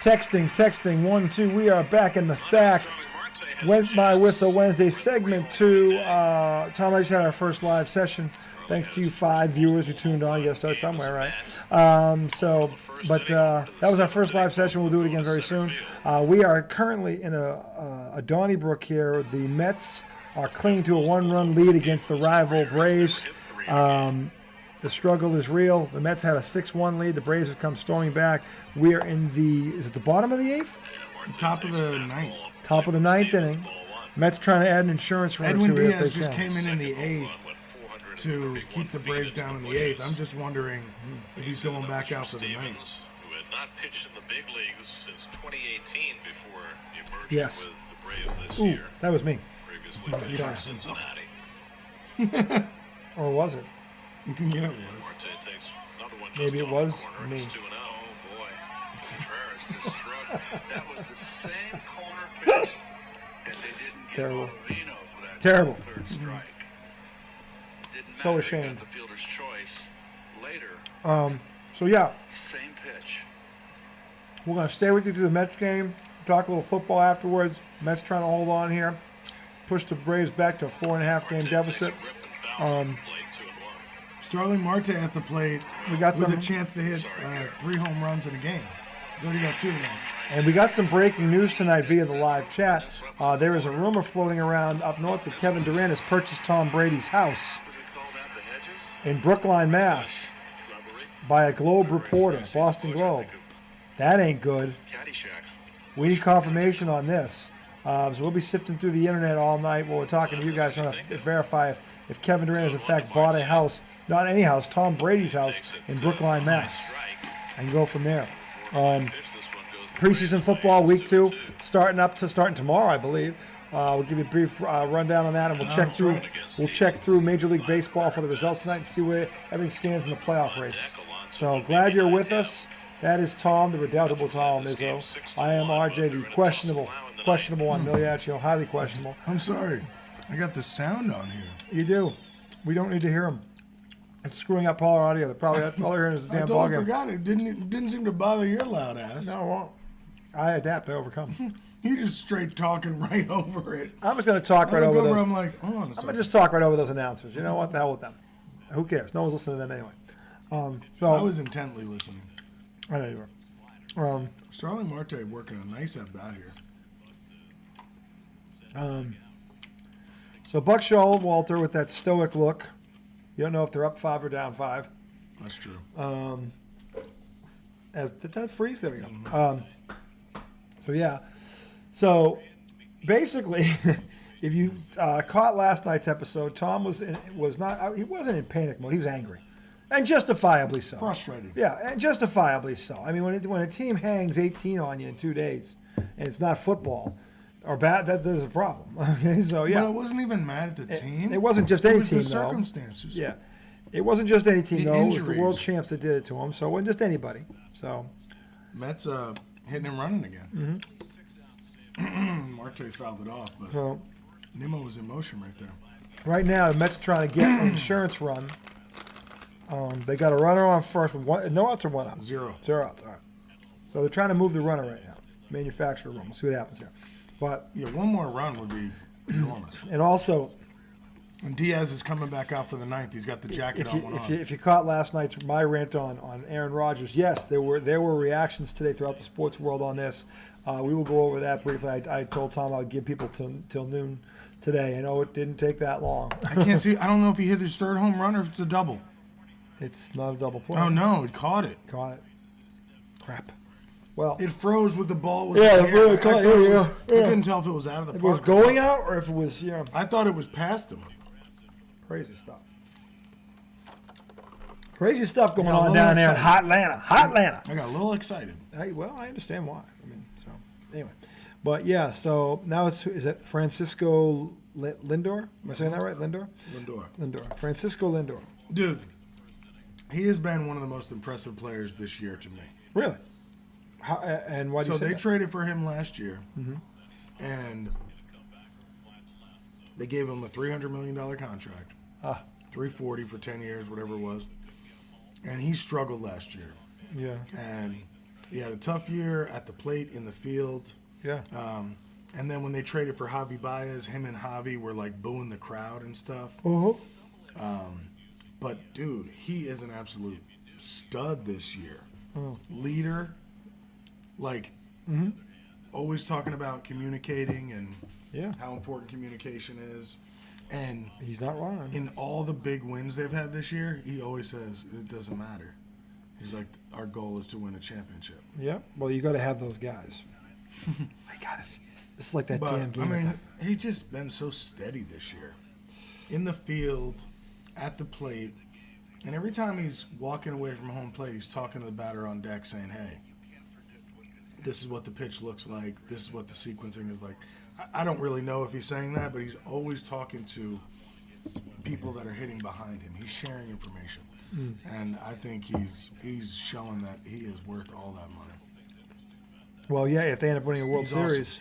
Texting. 1, 2. We are back in the sack. Went My Whistle Wednesday, segment 2. Tom, I just had our first live session. Thanks to you 5 viewers who tuned on. You got to start somewhere, right? That was our first live session. We'll do it again very soon. We are currently in a Donnybrook here. The Mets are clinging to a 1-run lead against the rival Braves. The struggle is real. The Mets had a 6-1 lead. The Braves have come storming back. We are in is it the bottom of the 8th? It's the top of the 9th. Top of the 9th inning. Mets trying to add an insurance run. Edwin Diaz just came in the 8th to keep the Braves down in the 8th. I'm just wondering if he's going back out for the 9th. Who had not pitched in the big leagues since 2018 before emerging yes. with the Braves this Ooh, year. That was me. Previously pitched for Cincinnati. Or was it? Yeah, it was. Marte takes another one just Maybe it off was the corner. me. It's 2-0. Oh, boy. Contreras just shrugged. That was the same corner pitch. And they didn't It's give terrible. Ottavino for that Terrible. third strike. Didn't So matter. ashamed. He got the fielder's choice later. So, yeah, Same pitch. we're going to stay with you through the Mets game. Talk a little football afterwards. Mets trying to hold on here. Push the Braves back to a 4.5-game deficit. Starling Marte at the plate We got with some, a chance to hit 3 home runs in a game. He's already got 2 tonight. and we got some breaking news tonight via the live chat. There is a rumor floating around up north that Kevin Durant has purchased Tom Brady's house in Brookline, Mass, by a Globe reporter, Boston Globe. That ain't good. We need confirmation on this. So we'll be sifting through the internet all night while we're talking to you guys, trying to verify if Kevin Durant has in fact bought a house, not any house, Tom Brady's house in Brookline, Mass, and go from there. Preseason football week 2 starting tomorrow, I believe. We'll give you a brief rundown on that, and we'll check through Major League Baseball for the results tonight and see where everything stands in the playoff races. So glad you're with us. That is Tom, the redoubtable Tom Izzo. I am RJ, the questionable on Miliaccio, highly questionable. I'm sorry. I got the sound on here. You do. We don't need to hear him. It's screwing up all our audio. They're probably all they're hearing is the damn I ball totally game. forgot it. Didn't seem to bother your loud ass. No, it won't. I adapt. I overcome. You just straight talking right over it. I'm just going to talk right over those. I'm like, hold on a I'm second. going to just talk right over those announcers. You know what? The hell with them. Who cares? No one's listening to them anyway. So I was intently listening. I know you were. Starling Marte working a nice at-bat here. So Buck Showalter with that stoic look. You don't know if they're up 5 or down 5. That's true. Did that freeze? There we go. So yeah. So basically, if you caught last night's episode, Tom he wasn't in panic mode. He was angry, and justifiably so. Frustrated. Yeah, and justifiably so. I mean, when a team hangs 18 on you in 2 days, and it's not football or bad, there's a problem. Okay, so yeah. But I wasn't even mad at the team. It wasn't just any it was team, the though. circumstances. Yeah. It wasn't just any team, The though. It was the injuries. world champs that did it to him, so it wasn't just anybody. So Mets hitting and running again. Mm-hmm. Marte fouled it off, but Nimmo was in motion right there. right now, the Mets are trying to get an insurance run. They got a runner on first with no outs or 1 out? 0. 0 outs, all right. So they're trying to move the runner right now. Manufacturer run. We'll see what happens here. But Yeah, one more run would be enormous. and also, And Diaz is coming back out for the 9th. He's got the jacket on. if you caught last night's my rant on Aaron Rodgers, yes, there were reactions today throughout the sports world on this. We will go over that briefly. I told Tom I would give people till noon today. I know it didn't take that long. I can't see. I don't know if he hit his 3rd home run or if it's a double. It's not a double play. Oh, no. He caught it. Caught it. Crap. Well, It froze with the ball. Was Yeah, in the it air. really caught- yeah. I couldn't tell if it was out of the if it park. was going out or if it was, I thought it was past him. crazy stuff. Crazy stuff going Yeah, a on little down there in excited. Hot Atlanta. I got a little excited. Hey, well, I understand why. I mean, so anyway, but yeah. So now is it Francisco Lindor? Am I saying that right? Lindor. Francisco Lindor. Dude, he has been one of the most impressive players this year to me. Really? How, and why do So you say they that? traded for him last year, and they gave him a $300 million contract, $340 for 10 years, whatever it was. And he struggled last year. Yeah. And He had a tough year at the plate, in the field. Yeah. And then when they traded for Javi Baez, him and Javi were like booing the crowd and stuff. Uh-huh. But dude, he is an absolute stud this year. Oh. Leader, like always talking about communicating and Yeah. how important communication is. And He's not wrong. in all the big wins they've had this year, he always says it doesn't matter. He's like, our goal is to win a championship. Yeah. Well, you got to have those guys. I got it. This is like that But damn game. I mean, he's just been so steady this year, in the field, at the plate, and every time he's walking away from home plate, he's talking to the batter on deck, saying, "Hey, this is what the pitch looks like. This is what the sequencing is like." I don't really know if he's saying that, but he's always talking to people that are hitting behind him. He's sharing information, and I think he's showing that he is worth all that money. Well, yeah, if they end up winning a World He's Series,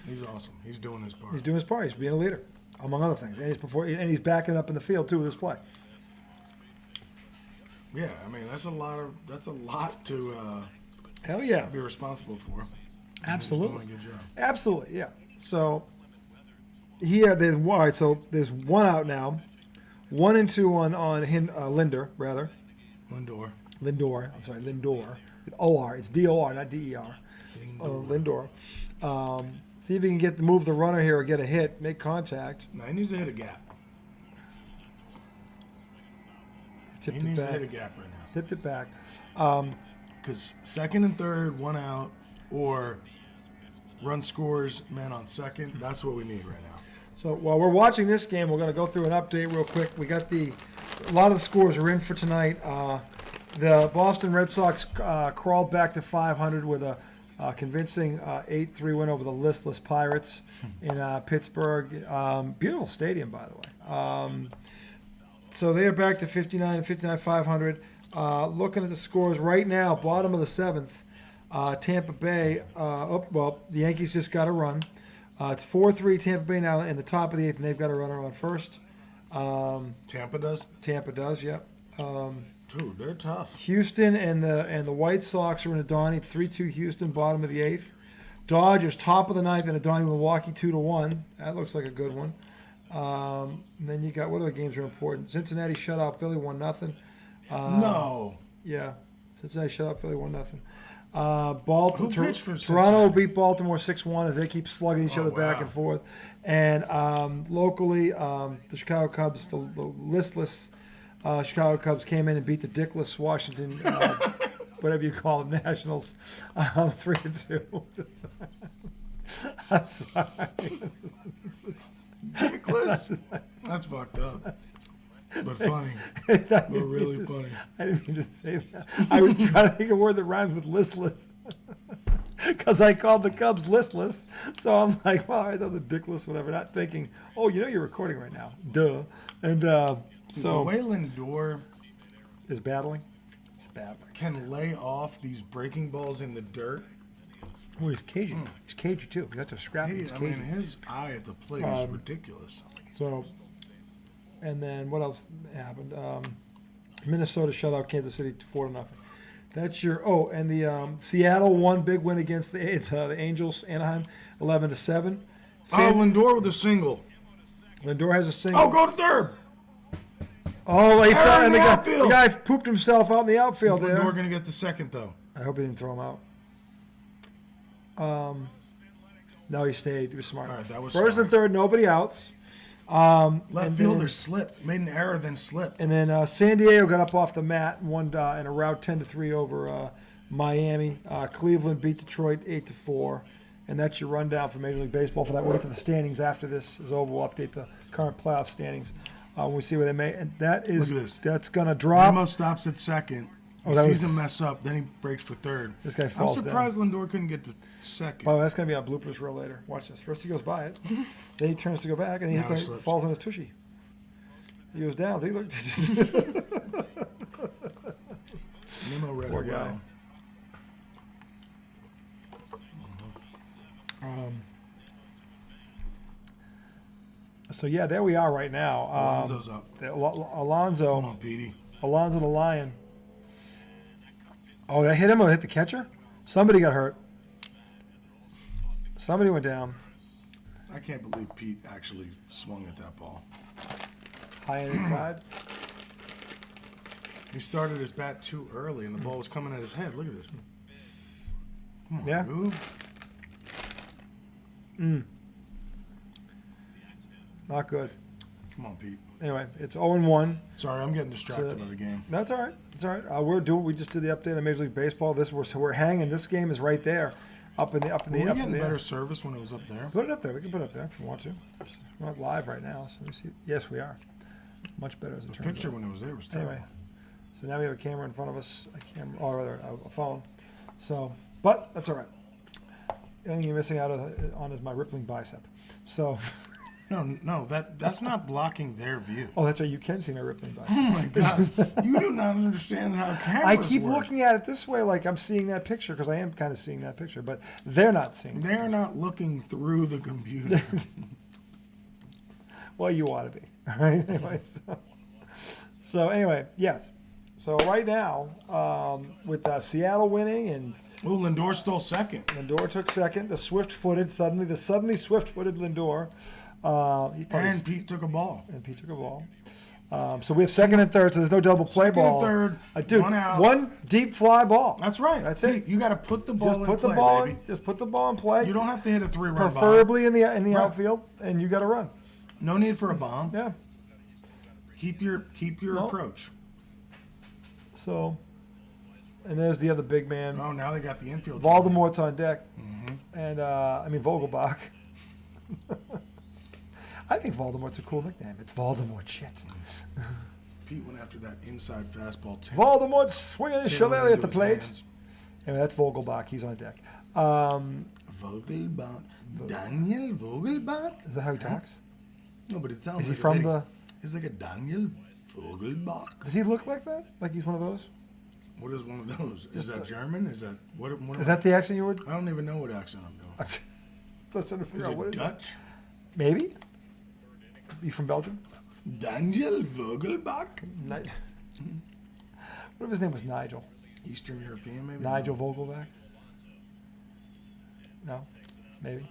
He's awesome. He's doing his part. he's doing his part. He's being a leader, among other things. And he's backing up in the field, too, with his play. Yeah, I mean that's a lot to Hell yeah. be responsible for. Absolutely. He's doing a good job. Absolutely, yeah. So, here, there's one, all right, so there's one out now. 1-2 on Linder, rather. Lindor. Lindor. O-R. It's D-O-R, not D-E-R. Lindor. See if he can move the runner here or get a hit, make contact. No, he needs to hit a gap. Tipped He it needs to back. hit a gap right now. Tipped it back. Because second and third, one out, or run scores, man on second. That's what we need right now. So while we're watching this game, we're going to go through an update real quick. We got a lot of the scores are in for tonight. The Boston Red Sox crawled back to 500 with a convincing 8-3 win over the listless Pirates in Pittsburgh. Beautiful stadium, by the way. So they are back to 59 500. Looking at the scores right now, bottom of the seventh, Tampa Bay. The Yankees just got a run. It's 4-3 Tampa Bay now in the top of the eighth, and they've got a runner on first. Tampa does? Tampa does, yep. Dude, they're tough. Houston and the White Sox are in a Donnie. It's 3-2 Houston, bottom of the eighth. Dodgers top of the ninth in a Donnie. Milwaukee 2-1. That looks like a good one. And then you got what other games are important? Cincinnati shut out Philly 1-0. No. Yeah, Cincinnati shut out Philly 1-0. Baltimore, Who pitched for Toronto Cincinnati? beat Baltimore 6-1 as they keep slugging each other back wow. and forth. And locally, the Chicago Cubs, the listless Chicago Cubs came in and beat the dickless Washington, whatever you call them, Nationals, 3-2. I'm sorry. Dickless? That's fucked up. But funny. But really funny. I didn't mean to say that. I was trying to think of a word that rhymes with listless. Because I called the Cubs listless. So I'm like, well, I know the dickless, whatever. Not thinking, oh, you know you're recording right now. Duh. And The so way Lindor is battling. It's battling. can lay off these breaking balls in the dirt. Well, he's cagey. He's cagey too. You got to scrap him. He's I cagey. mean, his eye at the plate is ridiculous. So, and then what else happened? Minnesota shut out Kansas City 4-0. That's your and the Seattle won big win against the Angels, Anaheim, 11-7. Lindor with a single. Lindor has a single. Oh, go to third. Oh, he fell, and the outfield. guy pooped himself out in the Is outfield there. Lindor going to get the second, though? I hope he didn't throw him out. No, he stayed. He was smart. All right, that was First smart. and third, nobody outs. Left and fielder then- slipped. Made an error, then slipped. And then San Diego got up off the mat and won in a rout 10-3 over Miami. Cleveland beat Detroit 8-4. And that's your rundown for Major League Baseball for that. We'll get to the standings after this is over. We'll update the current playoff standings. We'll see where they may. And that is Look at this. that's gonna drop. Nemo stops at second. He that sees was- him mess up, then he breaks for third. This guy falls I'm surprised Lindor couldn't get to second. Oh, that's gonna be on bloopers real later. Watch this. First he goes by it, then he turns to go back, and he Now he hits slips. falls on his tushy. He goes down. He looked. Nemo read Poor it guy. well. So yeah, there we are right now. Alonso's up. Alonso. Come on, Petey. Alonso the Lion. Oh, that hit him or hit the catcher? Somebody got hurt. Somebody went down. I can't believe Pete actually swung at that ball. High and inside. He started his bat too early, and the ball was coming at his head. Look at this. Come on, Yeah. move. Not good. Come on, Pete. Anyway, it's 0-1. Sorry, I'm getting distracted by the game. That's all right. It's all right. We just did the update on Major League Baseball. We're hanging. This game is right there, up in the Were we up in getting the better air. service when it was up there? Put it up there. We can put it up there if you want to. We're not live right now, so let me see. Yes, we are. Much better as it The turns picture out. when it was there was terrible. Anyway, so now we have a camera in front of us, or rather a phone. So, but that's all right. The only thing you're missing out on is my rippling bicep. So, No, that's not blocking their view. oh, that's right. You can see my rippling bicep. Oh my God! You do not understand how cameras I keep work. looking at it this way, like I'm seeing that picture, because I am kind of seeing that picture, but they're not seeing it. They're not looking through the computer. Well, you ought to be. All right. Anyway, so anyway, yes. So right now, with Seattle winning and Well, Lindor stole second. Lindor took second, the swift-footed swift-footed Lindor. And Pete took a ball. And Pete took a ball. So we have second and third, so there's no double play Second and ball. third, Dude, one out. one deep fly ball. That's right. That's Pete, it. You got to put the ball Just put in the play, ball baby. in. Just put the ball in play. You don't have to hit a 3-run bomb. Preferably in the Right. outfield, and you got to run. No need for a bomb. Yeah. Keep your No. approach. So, and there's the other big man. Oh, now they got the infield. Voldemort's on deck, Mm-hmm. and Vogelbach. I think Voldemort's a cool nickname. It's Voldemort shit. Pete went after that inside fastball. Voldemort swinging his shillelagh at the plate. Hands. Anyway, that's Vogelbach. He's on deck. Vogelbach. Daniel Vogelbach? Is that how he talks? No, but it sounds Is he like from the... It's like a Daniel Vogelbach. Does he look like that? Like he's one of those? What is one of those? Is Just that German? Is that... What Is that the accent you would? I don't even know what accent I'm doing. Just trying to figure Is out what it is Dutch? it? Maybe. You from Belgium? Daniel Vogelbach? What if his name was Nigel? Eastern European, maybe? Nigel Vogelbach? No, maybe.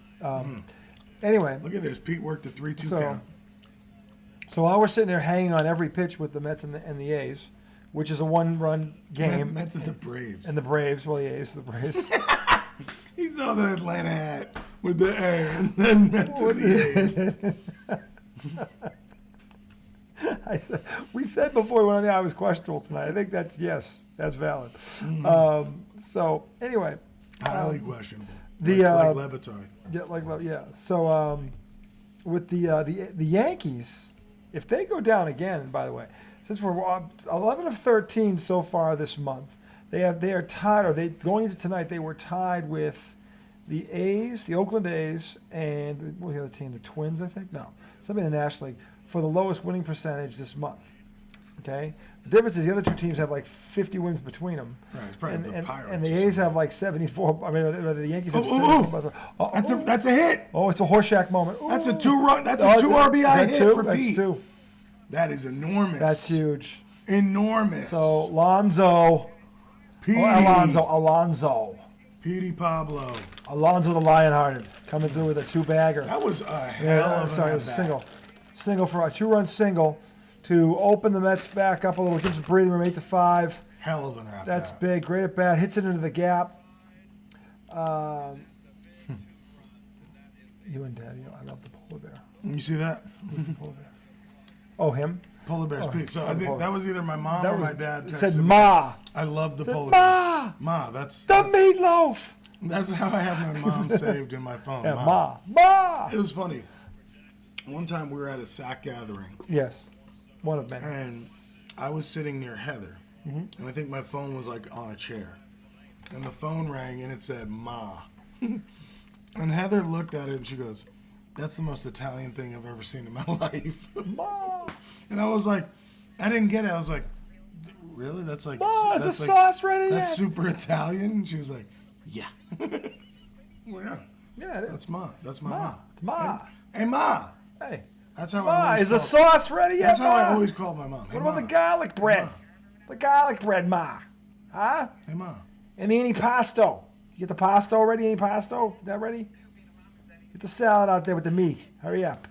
Anyway, Look at this. Pete worked a 3-2 So- count. so while we're sitting there hanging on every pitch with the Mets and the A's, which is a one-run game, Mets and the Braves. and the Braves, well, the A's, the Braves. He saw the Atlanta hat with the A and then Mets and the A's. We said before when I was questionable tonight. I think that's valid. So anyway, Highly questionable. the, like Le Batard. yeah. So with the Yankees, if they go down again, by the way, since we're 11 of 13 so far this month, they are tied. Or going into tonight, they were tied with the A's, the Oakland A's, and what was the other team? The Twins, I think. No, somebody in the National League for the lowest winning percentage this month. Okay. The difference is the other two teams have like 50 wins between them. Right, it's probably the Pirates and the or A's something. have like 74. I mean, the Yankees have Oh, 74. That's a hit. Oh, it's a Horseshack moment. That's a Ooh. 2-run. That's Oh, a 2 RBI that's hit two? for That's Pete. two. That is enormous. That's huge. Enormous. So Alonso, Petey. Petey Pablo. Alonso the Lionhearted coming through with a 2-bagger. That was a hell of Sorry, it was a single for a 2-run single to open the Mets back up a little, gives a breathing room 8-5. Hell of an at That's big, great at bat, hits it into the gap. You and Daddy, I love the polar bear. You see that? Who's the polar bear? Oh, him? Polar Bear's Pete. So I think polar- that was either my mom or my dad. It said texted me. Ma. I love the It said polar bear. Ma. Ma, that's The meatloaf. how I have my mom saved in my phone. Yeah, Ma. Ma. It was funny. One time we were at a sack gathering, Yes. One of many. and I was sitting near Heather, Mm-hmm. and I think my phone was like on a chair, and the phone rang and it said Ma, and Heather looked at it and she goes, "That's the most Italian thing I've ever seen in my life." Ma. And I was like, I didn't get it. I was like, really? That's like, Ma, is the that's like, sauce ready that's yet? super Italian? And she was like, yeah. Well, yeah. Yeah, it is. That's Ma. That's my Ma. Ma. It's Ma. Hey, Ma. Hey. That's how I Ma, always is the call- sauce ready yet, That's how I Ma? always called my mom. Hey, What about Ma. the garlic bread? Ma. The garlic bread, Ma. Huh? Hey, Ma. And the antipasto. You get the pasta already? Any pasta? Is that ready? Get the salad out there with the meat. Hurry up.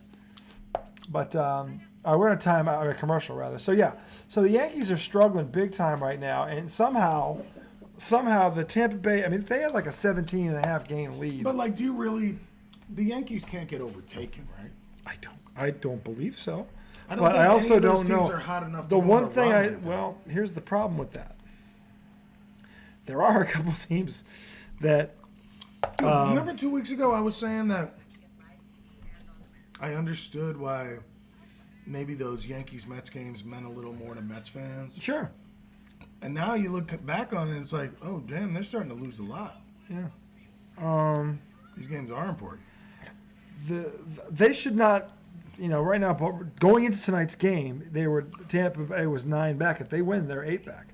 But we're in a commercial rather. So yeah, so the Yankees are struggling big time right now, and somehow the Tampa Bay. I mean, they had like a 17.5 game lead. But like, do you really? The Yankees can't get overtaken, right? I don't believe so. But I also don't know. Are hot enough to the go one on a thing run well, here's the problem with that. There are a couple teams that. Remember 2 weeks ago I was saying that I understood why maybe those Yankees-Mets games meant a little more to Mets fans. Sure. And now you look back on it, and it's like, oh, damn, they're starting to lose a lot. Yeah. These games are important. They should not, right now, going into tonight's game, Tampa Bay was 9 back. If they win, they're 8 back.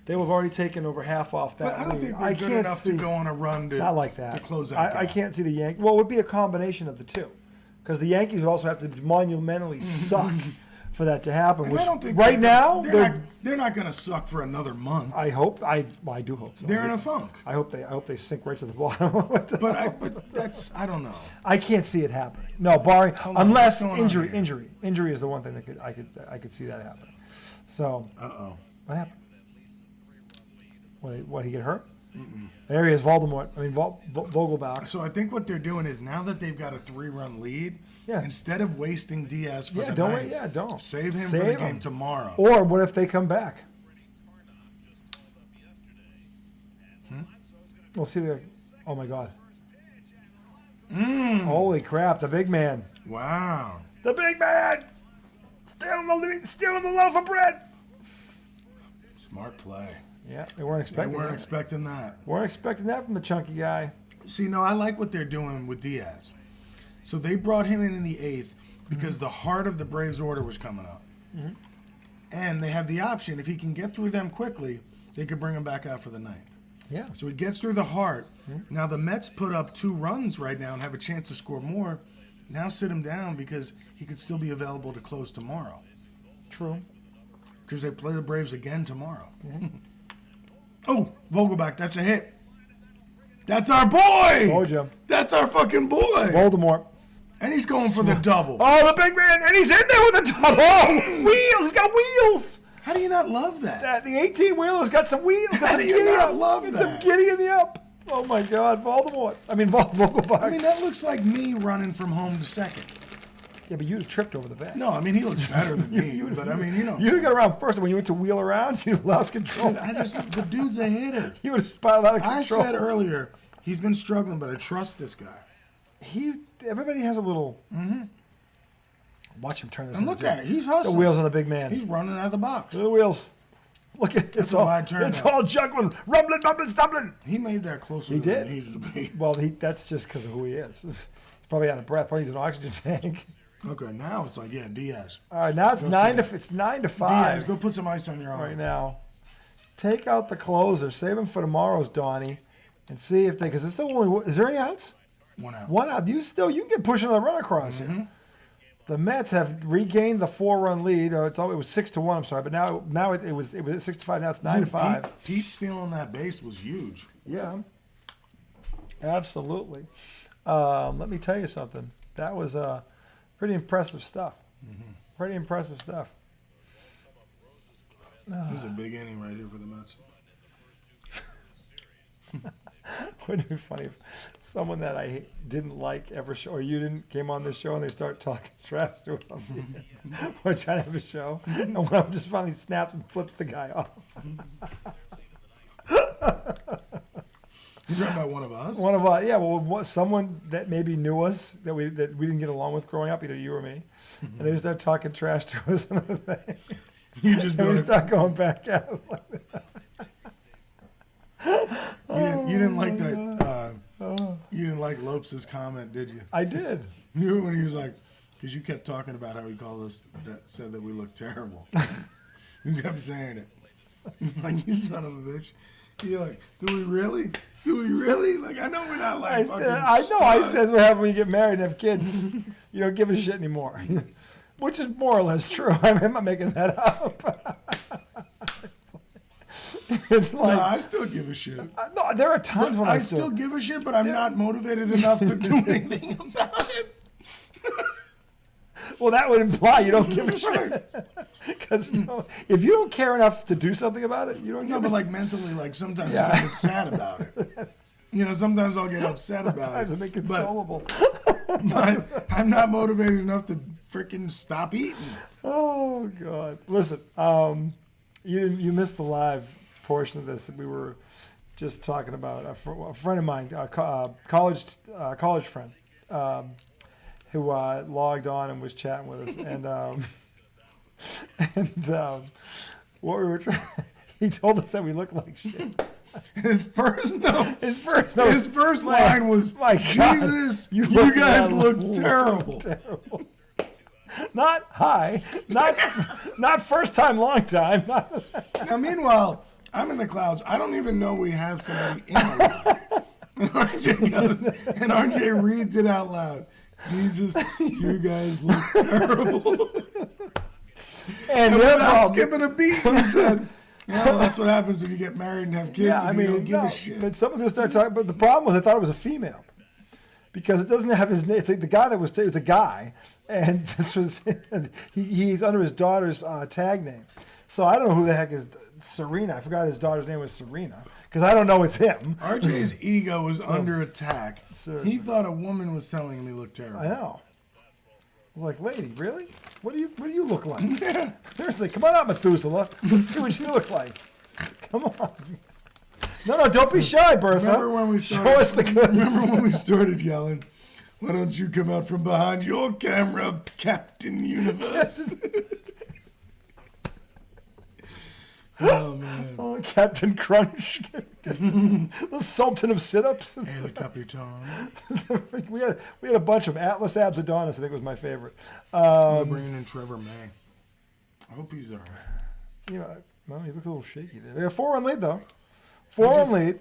They will have already taken over half off that. But I don't think they're good enough to go on a run to, not like that. to close that I can't see the Yankees. Well, it would be a combination of the two. Because the Yankees would also have to monumentally suck for that to happen. Which I don't think right now, they're not going to suck for another month. I hope. I do hope so. They're in a funk. I hope they sink right to the bottom. But that's I don't know. I can't see it happening. No, barring unless injury. Injury is the one thing that I could see that happening. So. What happened? What he get hurt? Mm-mm. There he is, Voldemort. I mean, Vogelbach. So I think what they're doing is now that they've got a 3-run lead, instead of wasting Diaz for the night, don't save him for the game tomorrow. Or what if they come back? We'll see. Oh my God! Holy crap! The big man. Wow. The big man stealing the loaf of bread. Smart play. Yeah, they weren't expecting that. Weren't expecting that from the chunky guy. See, no, I like what they're doing with Diaz. So they brought him in the 8th because the heart of the Braves order was coming up. Mm-hmm. And they have the option, if he can get through them quickly, they could bring him back out for the 9th. Yeah. So he gets through the heart. Mm-hmm. Now the Mets put up 2 runs right now and have a chance to score more. Now sit him down because he could still be available to close tomorrow. True. Because they play the Braves again tomorrow. Mm-hmm. Oh, Vogelbach, that's a hit. That's our boy. Told you. That's our fucking boy. Voldemort. And he's going for the double. Oh, the big man. And he's in there with a double. Oh, wheels. He's got wheels. How do you not love that? The 18-wheeler's got some wheels. How do you not love that? Some giddy in the up. Oh, my God. Voldemort. I mean, Vogelbach. I mean, that looks like me running from home to second. Yeah, but you tripped over the bat. No, I mean, he looks better than me. But, I mean, You got around first, and when you went to wheel around, you lost control. The dude's a hitter. You would have spiraled out of control. I said earlier, he's been struggling, but I trust this guy. Everybody has a little... Mm-hmm. Watch him turn this. And look at it. He's hustling. The wheels on the big man. He's running out of the box. Look at the wheels. Look at it's all juggling, rumbling, bumbling, stumbling. He made that closer. He did. Than he needed to be. Well, that's just because of who he is. He's probably out of breath. Probably needs an oxygen tank. Okay, now it's like Diaz. All right, now it's 9 to 5. Diaz, go put some ice on your arm right now. Take out the closer, save him for tomorrow's Donnie, and see if because it's still only. Is there any outs? 1 out. 1 out. You can get pushing the run across here. The Mets have regained the 4-run lead. It was 6-1. I'm sorry, but now it was 6-5. Now it's 9-5. Pete stealing that base was huge. Yeah, absolutely. Let me tell you something. That was pretty impressive stuff. Mm-hmm. Pretty impressive stuff. This is a big inning right here for the Mets. Wouldn't it be funny if someone that I didn't like ever show, or you didn't, came on this show and they start talking trash to us on the we're trying to have a show, and one of them just finally snaps and flips the guy off. You're talking about one of us? One of us, yeah. Well, someone that maybe knew us that we didn't get along with growing up, either you or me, and they start talking trash to us on the thing. You just and we start going back at them like that. You didn't like that. You didn't like Lopes' comment, did you? I did. You knew when he was like, because you kept talking about how he called us, said that we looked terrible. You kept saying it. Like, you son of a bitch. You're like, do we really? Do we really? Like, I know we're not like I said what happens when you get married and have kids. You don't give a shit anymore. Which is more or less true. I'm not making that up. It's No, like I still give a shit. no, there are times when I still give a shit, but I'm not motivated enough to do anything about it. Well, that would imply you don't give a Right. shit. Because if you don't care enough to do something about it, you don't No, give but a like mentally, like sometimes Yeah. I get sad about it. You know, sometimes I'll get upset about Sometimes it. it make but inconsolable. I'm not motivated enough to freaking stop eating. Oh God! Listen, you missed the live portion of this that we were just talking about. A friend of mine, college friend, who logged on and was chatting with us, and what we were trying, he told us that we look like shit. His first line was, My God, Jesus, you you guys look look terrible. terrible. Not hi, not first time, long time. Now, meanwhile, I'm in the clouds. I don't even know we have somebody in the lab. And RJ reads it out loud. Jesus, you guys look terrible. And And their without problem- skipping a beat, you said, well, that's what happens when you get married and have kids Yeah, I and you mean, don't give no, a shit. but someone's gonna start talking. But the problem was, I thought it was a female because it doesn't have his name. It's like the guy that was it was a guy, and this was he's under his daughter's tag name. So I don't know who the heck is Serena. I forgot his daughter's name was Serena because I don't know it's him. RJ's ego was under attack. Sir. He thought a woman was telling him he looked terrible. I know. I was like, lady, really? What do you look like? Seriously, come on out, Methuselah. Let's see what you look like. Come on. No, don't be shy, Bertha. Remember when we started? Show us the goods. Remember when we started yelling? Why don't you come out from behind your camera, Captain Universe? Oh man. Oh, Captain Crunch, the Sultan of sit-ups. El Capitan. we had a bunch of Atlas Abs Adonis. I think was my favorite. We're bringing in Trevor May. I hope he's all right. You know, well, he looks a little shaky there. They have 4-1 lead though. 4-1 lead.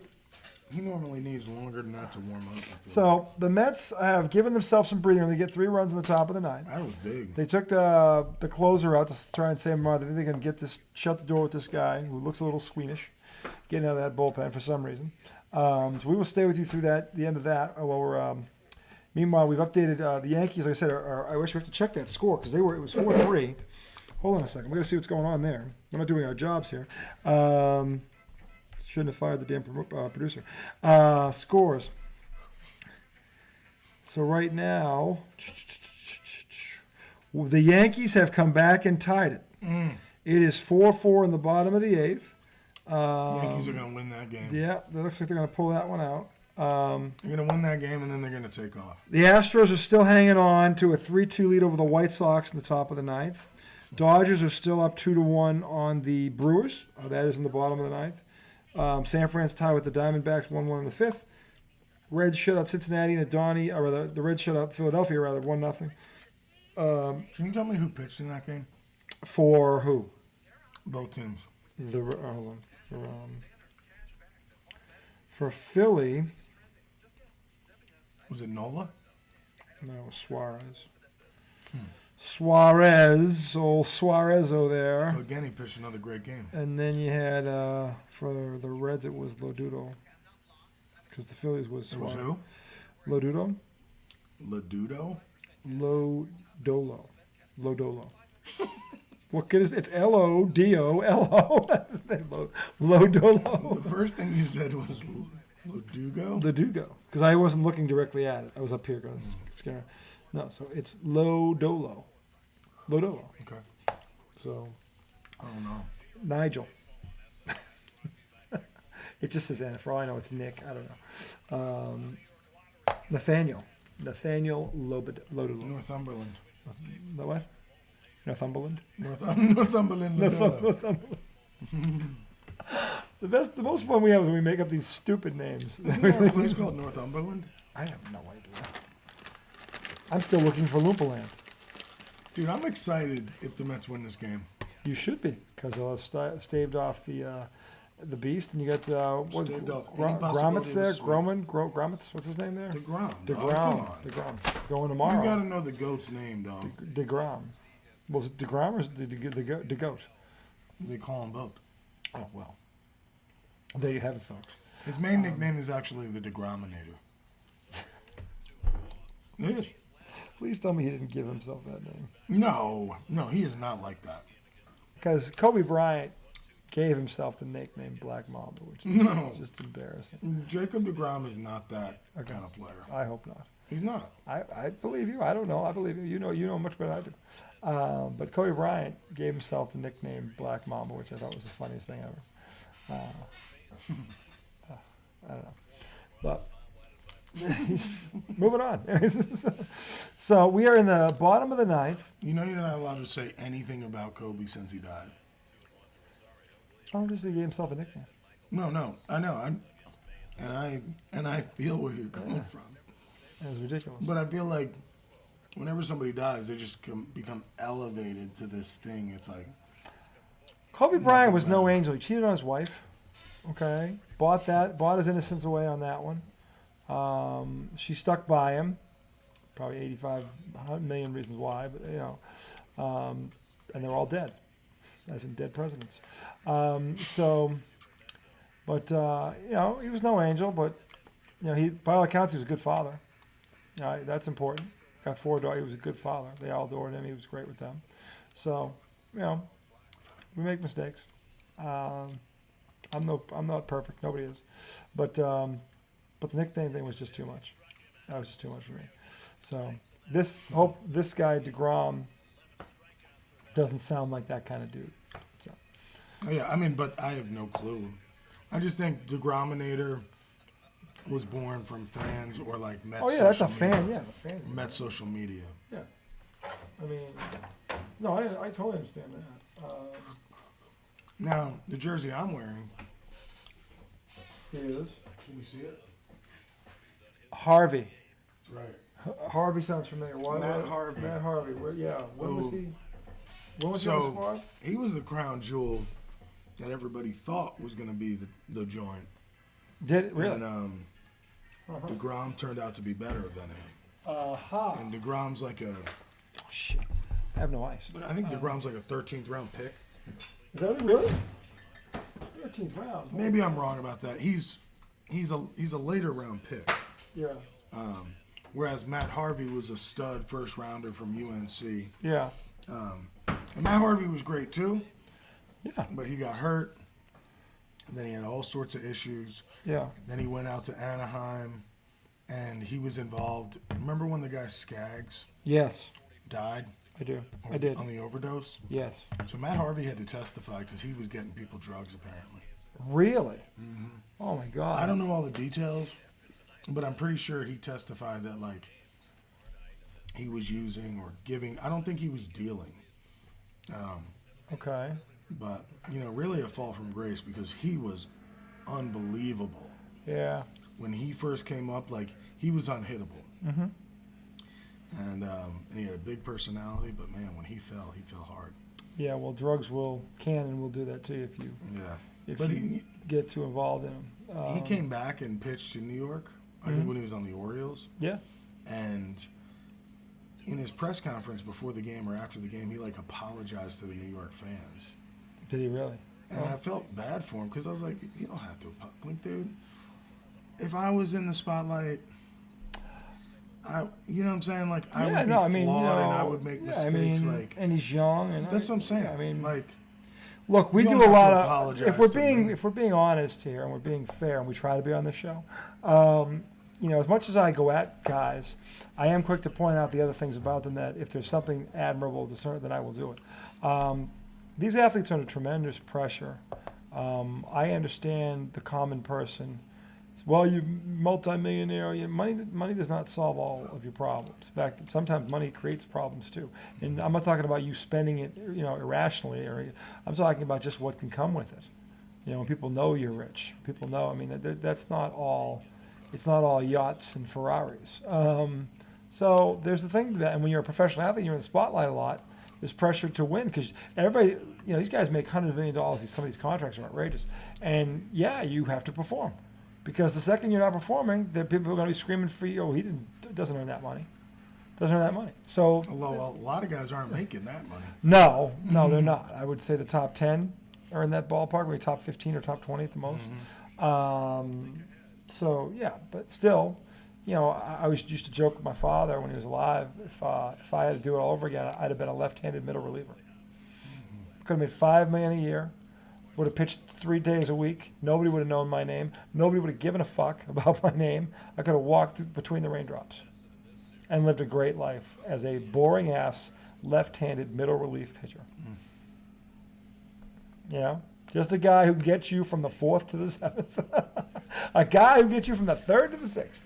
He normally needs longer than that to warm up. I feel So the Mets have given themselves some breathing room. They get 3 runs in the top of the 9th. that was big. They took the closer out to try and save him. They think they're going to shut the door with this guy who looks a little squeamish, getting out of that bullpen for some reason. So we will stay with you through the end of that. While we're meanwhile, we've updated the Yankees. Like I said, I wish we have to check that score because it was 4-3. Hold on a second. We're going to see what's going on there. We're not doing our jobs here. Shouldn't have fired the damn producer. Scores. So right now, the Yankees have come back and tied it. It is 4-4 in the bottom of the 8th. Yankees are going to win that game. Yeah, it looks like they're going to pull that one out. They're going to win that game, and then they're going to take off. The Astros are still hanging on to a 3-2 lead over the White Sox in the top of the 9th. Dodgers are still up 2-1 on the Brewers. That is in the bottom of the 9th. San Fran's tied with the Diamondbacks 1-1 in the 5th. Reds shut out Cincinnati and the Reds shut out Philadelphia 1-0. Can you tell me who pitched in that game? For who? Both teams. Hold on. For Philly, Was it Nola? no, it was Suarez. Suarez, old Suarezo there. Oh, again, he pitched another great game. And then you had, for the Reds, it was Lodudo. Because the Phillies was It was Suarez. who? Lodudo? Ladudo? Lodolo. Look at it. It's Lodolo. That's his name. Lodolo. The first thing you said was Ladugo? Lodugo. Because I wasn't looking directly at it. I was up here going, scared. No, so it's Lodolo. Lodolo. Okay. So, I don't know. Nigel. It just says Anna. For all I know, it's Nick. I don't know. Nathaniel Lodolo. Northumberland. The what? Northumberland? Northumberland. Ladulo. Northumberland. The most fun we have is when we make up these stupid names. Isn't there a place called Northumberland? I have no idea. I'm still looking for Loompaland. Dude, I'm excited if the Mets win this game. You should be, because they'll have staved off the beast, and you got Staved off any possibility Gromit's of there. a sweep. Gromit's, what's his name there? DeGrom. DeGrom. Going tomorrow. You got to know the GOAT's name, dog. DeGrom. Was it DeGrom or is it the goat? They call him both. Oh well. There you have it, folks. His main nickname is actually the Degrominator. It is. Please tell me he didn't give himself that name. No, he is not like that. Because Kobe Bryant gave himself the nickname Black Mamba, which is just embarrassing. Jacob deGrom is not that kind of player. I hope not. He's not. I believe you. I don't know. I believe you. You know much better than I do. But Kobe Bryant gave himself the nickname Black Mamba, which I thought was the funniest thing ever. I don't know. But moving on. So we are in the bottom of the ninth. You know you're not allowed to say anything about Kobe since he died. Oh, just he gave himself a nickname. No, I know. And I feel where you're coming from. It was ridiculous. But I feel like whenever somebody dies, they just become elevated to this thing. It's like Kobe Bryant was no angel. He cheated on his wife. Okay, bought his innocence away on that one. She stuck by him. Probably 85 million reasons why, but and they're all dead, as in dead presidents. He was no angel, but he by all accounts he was a good father. That's important. Got 4 daughters. He was a good father. They all adored him. He was great with them. So, we make mistakes. I'm not perfect. Nobody is. But the nickname thing was just too much. That was just too much for me. So this guy DeGrom doesn't sound like that kind of dude. So. Oh, yeah, but I have no clue. I just think DeGrominator was born from fans or like Met. Oh yeah, that's a fan. Yeah, a fan. Met social media. Yeah. No, I totally understand that. Now the jersey I'm wearing. Here it is. Can you see it? Harvey. Right. Harvey sounds familiar. Matt Harvey. Matt Harvey. When was he? When was he so, on the squad? He was the crown jewel that everybody thought was going to be the joint. Did it really? And DeGrom turned out to be better than him. And DeGrom's like a. Oh, shit. I have no ice. I think DeGrom's like a 13th round pick. Is that really? 13th round. Maybe I'm wrong about that. He's a later round pick. Yeah. Whereas Matt Harvey was a stud first rounder from UNC. Yeah. And Matt Harvey was great too. Yeah. But he got hurt. And then he had all sorts of issues. Yeah. Then he went out to Anaheim, and he was involved. Remember when the guy Skaggs Yes. died? I do. I did. On the overdose? Yes. So Matt Harvey had to testify because he was getting people drugs apparently. Really? Mm-hmm. Oh my God. I don't know all the details, but I'm pretty sure he testified that like he was using or giving. I don't think he was dealing. Okay. But really a fall from grace because he was unbelievable. Yeah. When he first came up, like he was unhittable. Mm-hmm. And he had a big personality, but man, when he fell hard. Yeah. Well, drugs can will do that to you if you he get too involved in them. He came back and pitched in New York. I think when he was on the Orioles. Yeah. And in his press conference before the game or after the game, he like apologized to the New York fans. Did he really? And I felt bad for him because I was like, you don't have to. Like, dude, if I was in the spotlight, you know what I'm saying? Like, I would be flawed and I would make mistakes. And he's young. And that's what I'm saying. Look, we do a lot of. If we're being honest here and we're being fair and we try to be on the show, as much as I go at guys, I am quick to point out the other things about them that if there's something admirable to certain, then I will do it. These athletes are under tremendous pressure. I understand the common person. Well, you multimillionaire. Money does not solve all of your problems. In fact, sometimes money creates problems too. And I'm not talking about you spending it, irrationally. I'm talking about just what can come with it. When people know you're rich, people know. That's not all. It's not all yachts and Ferraris. So there's the thing that, and when you're a professional athlete, you're in the spotlight a lot. There's pressure to win because everybody, these guys make $100 million. Some of these contracts are outrageous, and you have to perform. Because the second you're not performing, then people are going to be screaming for you. Oh, doesn't earn that money. Doesn't earn that money. So, although a lot of guys aren't making that money. No, they're not. I would say the top 10 are in that ballpark, maybe top 15 or top 20 at the most. So yeah, but still, I was used to joke with my father when he was alive. If I had to do it all over again, I'd have been a left-handed middle reliever. Could have made $5 million a year. Would have pitched 3 days a week. Nobody would have known my name. Nobody would have given a fuck about my name. I could have walked between the raindrops and lived a great life as a boring ass left-handed middle relief pitcher. Just a guy who gets you from the 4th to the 7th. A guy who gets you from the 3rd to the 6th.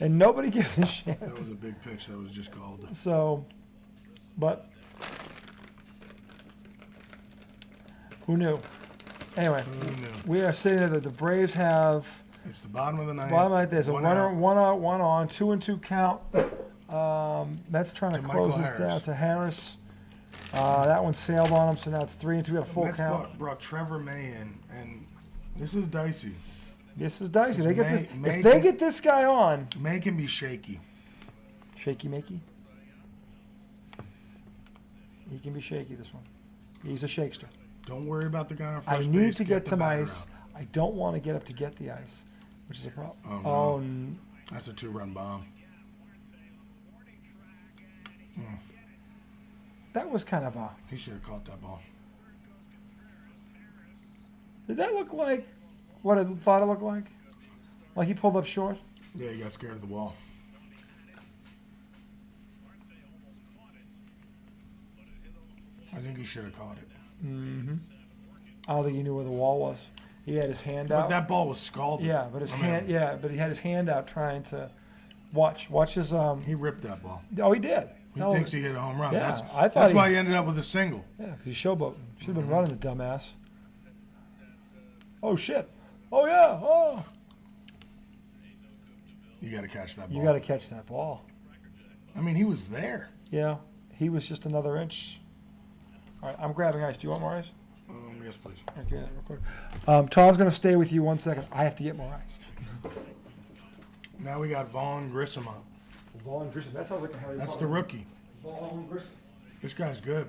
And nobody gives a shit. That was a big pitch that was just called. So, but who knew? Anyway, we are sitting there that the Braves have. It's the bottom of the ninth. Bottom like there's a one runner, out. 1 out, 1 on, 2-2 count. Mets trying to close Michael this Harris. down to Harris. That one sailed on him, so now it's 3-2. We got a full Mets count. brought Trevor May in, and this is dicey. This is dicey. They get this. May If they can- get this guy on, May can be shaky. shaky makey. He can be shaky. This one. He's a shakester. Don't worry about the guy on I first need base. to get the to my batter ice. out. I don't want to get up to get the ice, which is a problem. Oh, no. Oh, That's a 2-run bomb. that was kind of a. He should have caught that ball. Did that look like what I thought it looked like? Like he pulled up short? Yeah, he got scared of the wall. I think he should have caught it. I don't think he knew where the wall was. He had his hand But out. that ball was scalded. Yeah, but his I mean, hand. Yeah, but he had his hand out trying to watch his. He ripped that ball. Oh, he did. He thinks he hit a home run. Yeah, that's I thought that's he- why he ended up with a single. Yeah, because he's showboating. Should have been running, the dumbass. Oh shit! Oh yeah! Oh! You got to catch that ball. You got to catch that ball. I mean, he was there. Yeah, he was just another inch. All right, I'm grabbing ice. Do you want more ice? Yes, please. Okay, real quick. Tom's gonna stay with you 1 second. I have to get more ice. Now we got Vaughn Grissom up. Vaughn Grissom. That sounds like a Harry That's Potter. the rookie. Vaughn Grissom. This guy's good.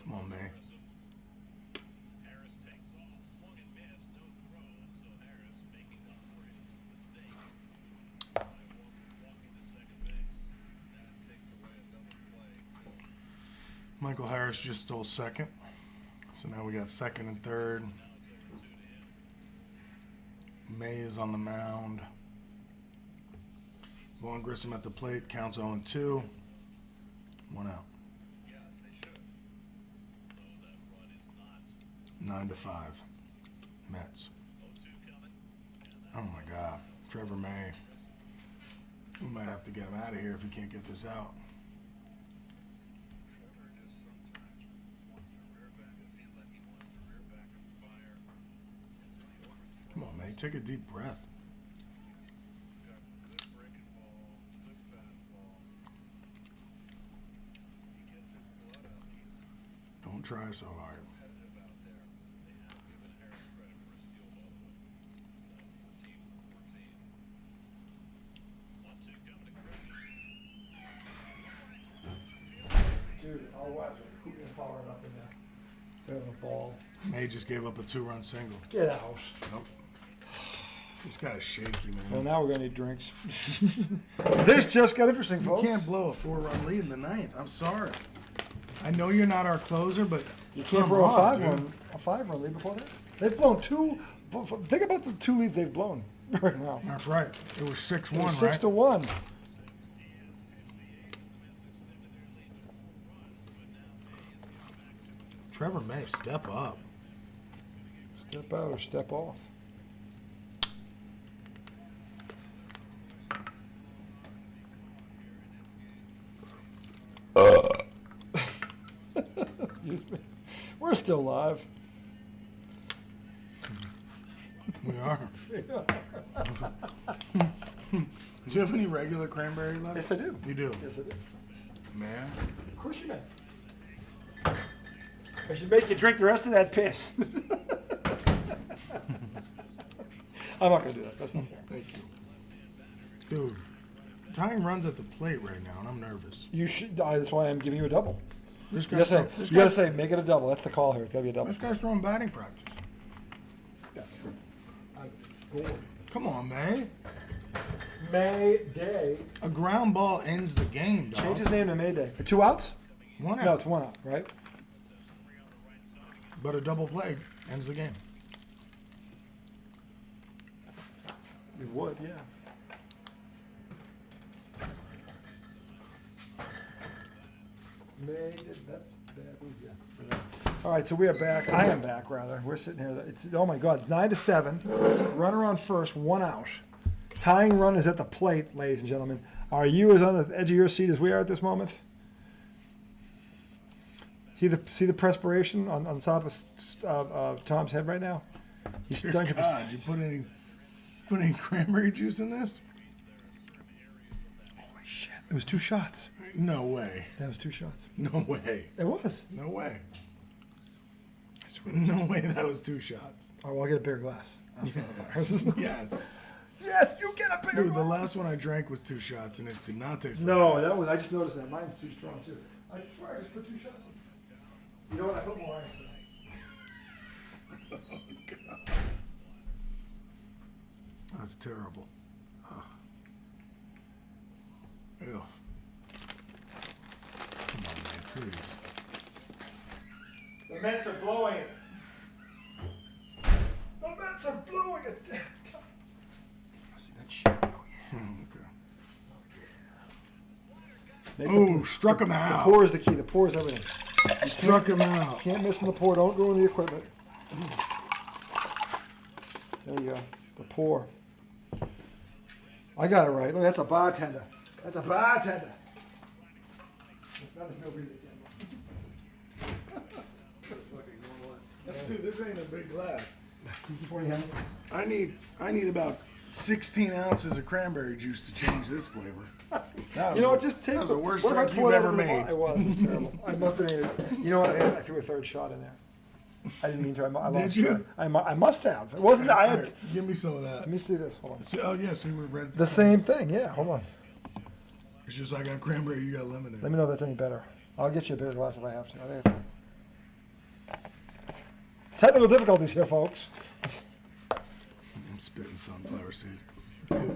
Come on, man. Harris takes off, swung and missed, no throw, so Harris making up for his mistake. Walking to second base. That takes away a double play. Michael Harris just stole second. So now we got second and third. May is on the mound. Vaughn Grissom at the plate. Counts 0-2. 1 out. Yes, they should. Though that run is not 9-5. Mets. 0-2 coming. Oh my God. Trevor May. We might have to get him out of here if he can't get this out. Trevor just sometimes wants to rear back. It seems like he wants to rear back and fire. Come on, May. Take a deep breath. Got good breaking ball, good fastball. He gets his blood up. He's Don't try so hard. competitive out there. They have given Harris credit for a steal ball. 14 to 14. 1-2 coming to Chris. Dude, I'll watch it. Who can power it up in there? There's a ball. May just gave up a 2-run single. Get out. Nope. This guy's shaky, man. Well, now we're gonna need drinks. This just got interesting, You folks. can't blow a 4-run lead in the ninth. I'm sorry. I know you're not our closer, but You can't come blow on, a 5-run lead before that. They've blown 2. Think about the 2 leads they've blown right now. That's right. It was 6-1, right? 6-1. Trevor May, step up. Step out or step off. Excuse me. We're still live. We are. Do you have any regular cranberry left? Yes, I do. You do? Yes, I do. Man. Of course you may. I should make you drink the rest of that piss. I'm not going to do that. That's not fair. Thank you. Dude, tying runs at the plate right now, and I'm nervous. You should. That's why I'm giving you a double. This You guy's, gotta say, make it a double. That's the call here. It's gotta be a double. this guy's throwing batting practice. Come on, man. May Day. A ground ball ends the game, dog. Change his name to May Day. 2 outs? One out. No, it's 1 out, right? But a double play ends the game. It would, yeah. May. That's bad. Yeah. All right, so we are back. I am back, rather. We're sitting here. It's oh my God, 9-7. Runner on first, 1 out. Tying run is at the plate, ladies and gentlemen. Are you as on the edge of your seat as we are at this moment? See the perspiration on top of Tom's head right now? He's Dear starting God, you put any cranberry juice in this? Holy shit! It was 2 shots. No way. That was 2 shots. No way. It was. No way. No way that was 2 shots. Oh, well, I'll get a bigger glass. Yes. Yes, you get a bigger Dude, the glass. last one I drank was 2 shots, and it did not taste No, like that was. I just noticed that mine's too strong too. I swear I just put 2 shots in. You know what? I put more ice in it. Oh, God. That's terrible. Oh. Ew. Come on, man, please. The Mets are blowing it. The Mets are blowing it. I see that shit. Oh, yeah. Okay. Make Oh, struck him The out. pour is the key. The pour is everything. Struck him out. Can't miss in the pour. Don't ruin the equipment. There you go. The pour. I got it right. Look, that's a bartender. That's a bartender. That is no breathing again. Dude, this ain't a big glass. 20 ounces. I need about 16 ounces of cranberry juice to change this flavor. You know what? Just take That was the worst what if I drink pour you've that ever over the made. bottle? It was. It was terrible. I must have made it. You know what? I threw a 3rd shot in there. I didn't mean to. I lost Did you? track. I must have. It wasn't. I All had. right, give me some of that. Let me see this. Hold on. See, oh yeah, see we're ready. The same thing. Yeah. Hold on. It's just I got cranberry, you got lemonade. Let me know if that's any better. I'll get you a bigger glass if I have to. I think it's fine. Technical difficulties here, folks. I'm spitting sunflower seeds.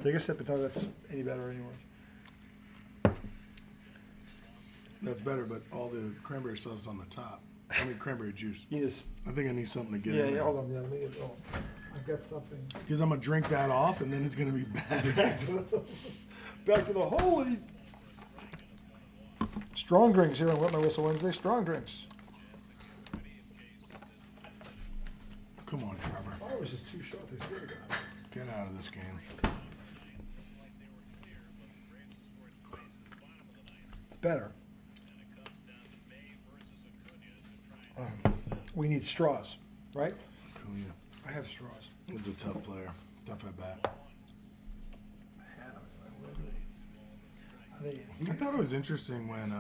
Take a sip and tell me if that's any better or any worse. That's better, but all the cranberry sauce on the top. I need cranberry juice. You just. I think I need something to get Yeah. in Yeah. there. Hold on. Yeah. Let me get. Oh, I've got something. Because I'm going to drink that off, and then it's going to be bad again. Back to the holy. Strong drinks here on Wet My Whistle Wednesday. Strong drinks. Come on, Trevor. Oh, it was just 2 shots. I swear to God. Get out of this game. It's better. We need straws, right? Acuna. I have straws. He's a tough player. Tough at bat. I thought it was interesting when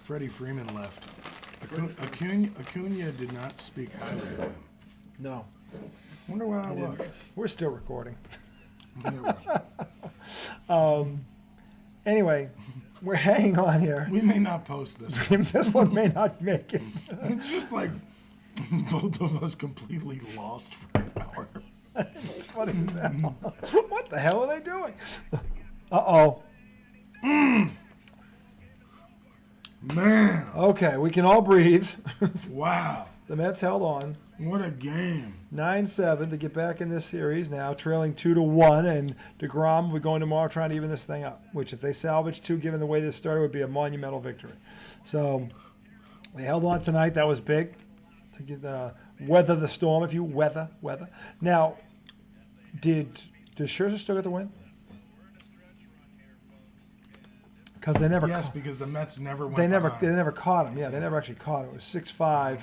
Freddie Freeman left. Acuna did not speak highly of him. No. Wonder why I was. We're still recording. Wonder Um, anyway, we're hanging on here. We may not post this. This one may not make it. It's just like both of us completely lost for an hour. It's funny as hell. What the hell are they doing? Uh-oh. Man, Okay, we can all breathe. wow. The Mets held on. What a game. 9-7 to get back in this series now, trailing 2-1, and DeGrom will be going tomorrow trying to even this thing up, which if they salvage 2, given the way this started, would be a monumental victory. So they held on tonight. That was big to get weather the storm, if you weather. Now, did Scherzer still get the win? Because they never Yes, because the Mets never went they never behind. caught him. Yeah, they never actually caught him. It was 6-5.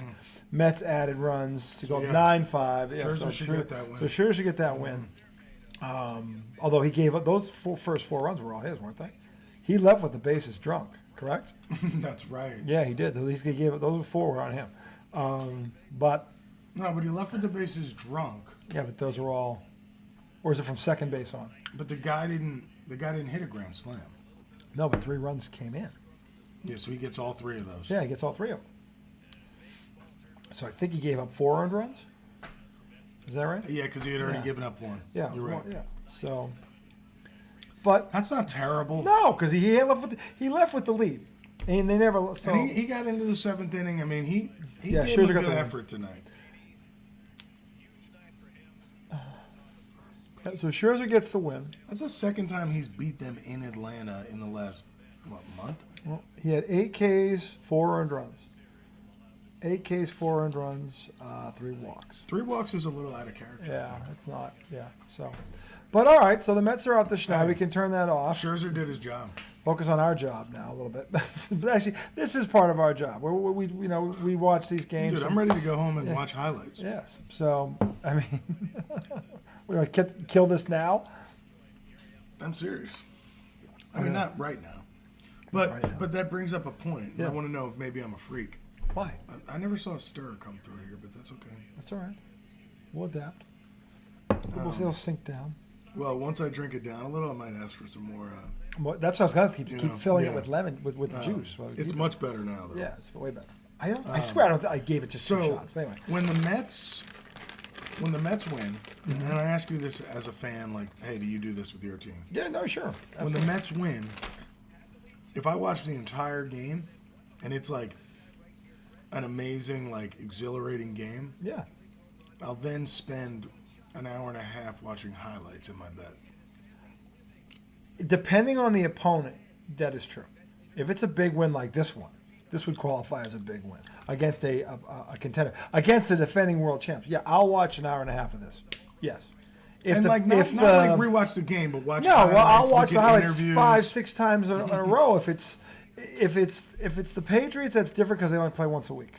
Mets added runs to go yeah. 9-5. Yeah, Scherzer should get that win. So Scherzer should get that win. Although he gave up those first 4 runs were all his, weren't they? He left with the bases drunk, correct? That's right. Yeah, he did. At least he gave up. Those 4 were on him. But he left with the bases drunk. yeah, but those are all. Or is it from second base on? But the guy didn't hit a grand slam. No, but 3 runs came in. Yeah, so he gets all 3 of those. Yeah, he gets all 3 of them. So I think he gave up 4 earned runs. Is that right? Yeah, because he had already given up 1. Yeah, You're right. yeah. So, but That's not terrible. no, because he left with the lead, and they never. So And he got into the 7th inning. I mean, he Yeah, gave Scherzer a got good the win. effort tonight. so Scherzer gets the win. That's the second time he's beat them in Atlanta in the last month. Well, he had 8 Ks, 4 earned runs. 8 Ks, 4 earned runs, 3 walks. 3 walks is a little out of character. Yeah, it's not. Yeah, so. But all right, so the Mets are out the schneid. Hey. We can turn that off. Scherzer did his job. Focus on our job now a little bit. But actually, this is part of our job. We watch these games. Dude, I'm ready to go home and watch highlights. Yes. So I mean, we're gonna kill this now. I'm serious. I mean, not right now. But right now. but that brings up a point. Yeah. I want to know if maybe I'm a freak. Why? I never saw a stir come through here, but that's okay. That's all right. We'll adapt. It'll sink down. Well, once I drink it down a little, I might ask for some more. That's what I was gonna keep know, filling it yeah. with lemon with juice. Well, It's much better now, though. yeah, it's way better. I swear I gave it just 2 So shots. But anyway. when the Mets win, and I ask you this as a fan, like, hey, do you do this with your team? Yeah, no, sure. When the Mets win, if I watch the entire game, and it's like an amazing, like exhilarating game, Yeah. I'll then spend an hour and a half watching highlights in my bed. Depending on the opponent, that is true. If it's a big win like this one, this would qualify as a big win against a contender, against the defending world champs. Yeah, I'll watch an hour and a half of this. Yes. If And the, like not if, like rewatch the game, but watch. no, highlights, well, I'll watch look the at highlights interviews. 5-6 times in a row. If it's the Patriots, that's different because they only play once a week.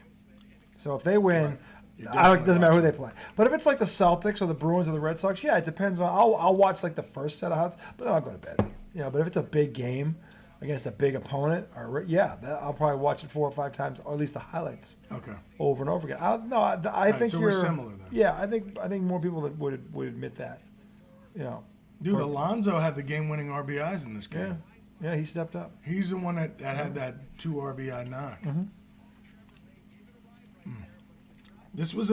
So if they win, it doesn't matter who they play. But if it's like the Celtics or the Bruins or the Red Sox, yeah, it depends on. I'll watch like the first set of highlights, but then I'll go to bed. But if it's a big game against a big opponent, I'll probably watch it 4 or 5 times, or at least the highlights. Okay. Over and over again. I think so you're we're similar then. Yeah, I think more people would admit that. Dude, Alonso had the game-winning RBIs in this game. Yeah, he stepped up. He's the one that had that 2 RBI knock. Mm-hmm. This was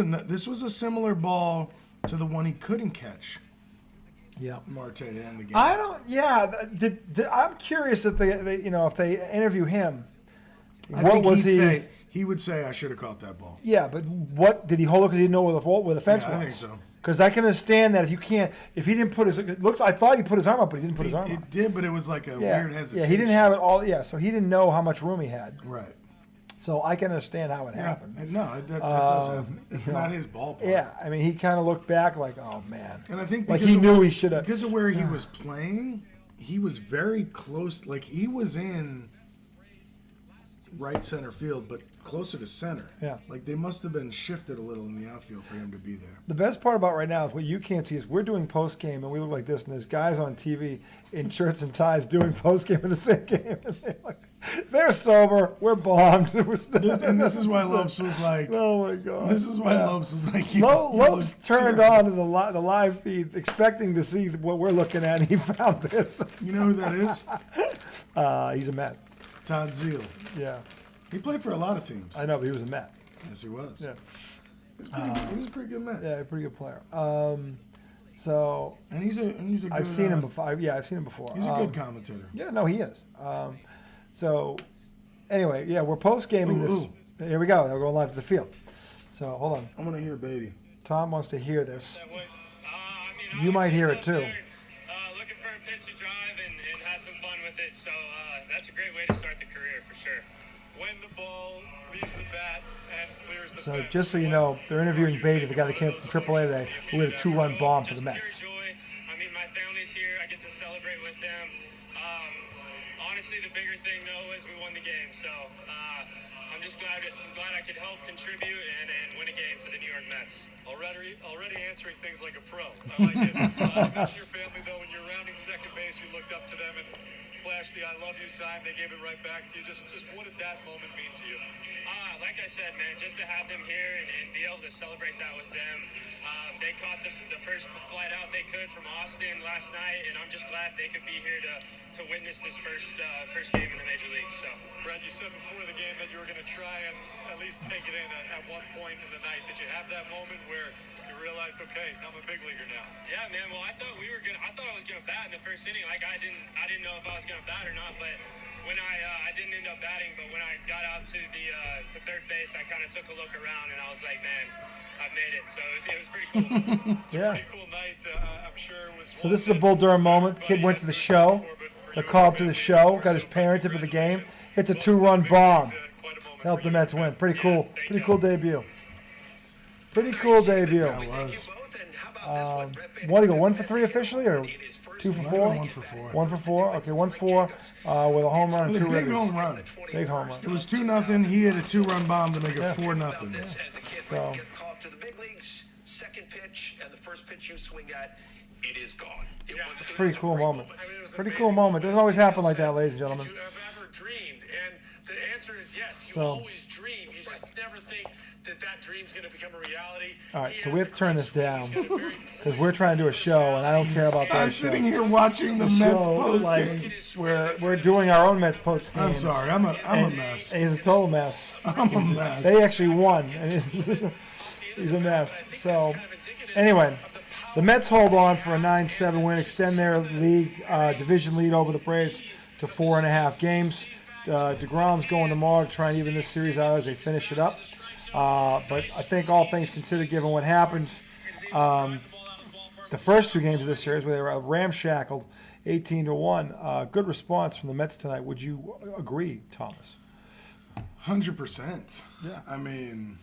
a similar ball to the one he couldn't catch. Yeah. Marte to end the game. I don't. Yeah, I'm curious if if they interview him, I what think was he'd he? say, he would say, I should have caught that ball. Yeah, but what did he hold it because he didn't know where the fence Yeah, was? I think so. Because I can understand that if he didn't put his, I thought he put his arm up, but he didn't put his arm up. It did, but it was like a Yeah, weird hesitation. yeah, he didn't have it all. Yeah, so he didn't know how much room he had. Right. So I can understand how it Yeah. happened. No, that does happen. It's not his ballpark. Yeah, I mean, he kind of looked back like, oh man, And I think like because he of knew where- he should have. Because of where he was playing, he was very close. Like, he was in right center field, but closer to center. Yeah. Like, they must have been shifted a little in the outfield for him to be there. The best part about right now is what you can't see is we're doing post game and we look like this, and there's guys on TV in shirts and ties doing post game in the same game. And they're sober, we're bombed. And this is why Lopes was like, Oh my god! this is why Lopes was like, Lopes turned on to the live feed, expecting to see what we're looking at, and he found this. You know who that is? He's a Met. Todd Zeal. Yeah, He played for a lot of teams. I know, but he was a Met. Yes, he was. Yeah, He was a pretty good man. yeah, a pretty good player. So And he's a good, I've seen him before. Yeah, I've seen him before. He's a good commentator. Yeah, no, he is. So, anyway, yeah, we're post gaming this. Ooh. Here we go. We're going live to the field. So hold on. I'm going to hear Beatty. Tom wants to hear this. I mean, You might hear it, obviously too. out there, looking for a pitch to drive and had some fun with it. So that's a great way to start the career for sure. When the ball leaves the bat and clears the So fence, just so you know, they're interviewing Beatty, the guy that came up from AAA today, who had a 2-run bomb for the Just Mets. pure joy. I mean, my family's here. I get to celebrate with them. Honestly, the bigger thing though is we won the game. So I'm just glad I could help contribute and win a game for the New York Mets. Already answering things like a pro. I like it. I bet your family, though, when you're rounding second base, you looked up to them and flashed the I love you sign. They gave it right back to you. Just what did that moment mean to you? Like I said, man, just to have them here and be able to celebrate that with them. They caught the first flight out they could from Austin last night, and I'm just glad they could be here to witness this first game in the Major Leagues. So, Brett, you said before the game that you were going to try and at least take it in at one point in the night. Did you have that moment where you realized, okay, I'm a big leaguer now? Yeah, man. Well, I thought I was gonna bat in the first inning. Like I didn't know if I was gonna bat or not, but when I didn't end up batting, but when I got out to the to third base, I kind of took a look around and I was like, man, I made it. So it was pretty cool. Yeah. Pretty cool night. I'm sure it was. So this is a Bull Durham moment. The kid went to the show. They called up to the show. Got his parents into the game. Hits a 2-run bomb. Helped the Mets win. Pretty cool. Pretty cool debut. Pretty cool debut. That was. Want to go 1 for 3 officially or 2 for 4? 1 for 4. 1 for 4. Okay, 1-4 with a home run and It was a 2 big ribbies. home run. Big home run. It was 2-0. He hit a 2-run bomb to make it 4-0. So. To the big leagues, second pitch, and the first pitch you swing at, it is gone. It was a Pretty cool moment. was Pretty amazing. cool moment. Doesn't always happen like that, ladies and Did gentlemen. you have ever dreamed? And the answer is yes. You So- always dream. You just never think that dream's going to become a reality. All right, He so has we a have to turn great this swing. down He's got a very because we're trying to do a show, and I don't care about I'm that show. sitting here watching the Mets Show, post like, game. we're doing our own Mets post game. I'm sorry. I'm a mess. And he's a total mess. I'm a mess. They actually won. And he's a mess. So, anyway, the Mets hold on for a 9-7 win, extend their league division lead over the Braves to 4.5 games. DeGrom's going tomorrow to try and even this series out as they finish it up. But I think all things considered, given what happened, the first 2 games of this series where they were ramshackled 18-1, good response from the Mets tonight. Would you agree, Thomas? 100%. Yeah. I mean,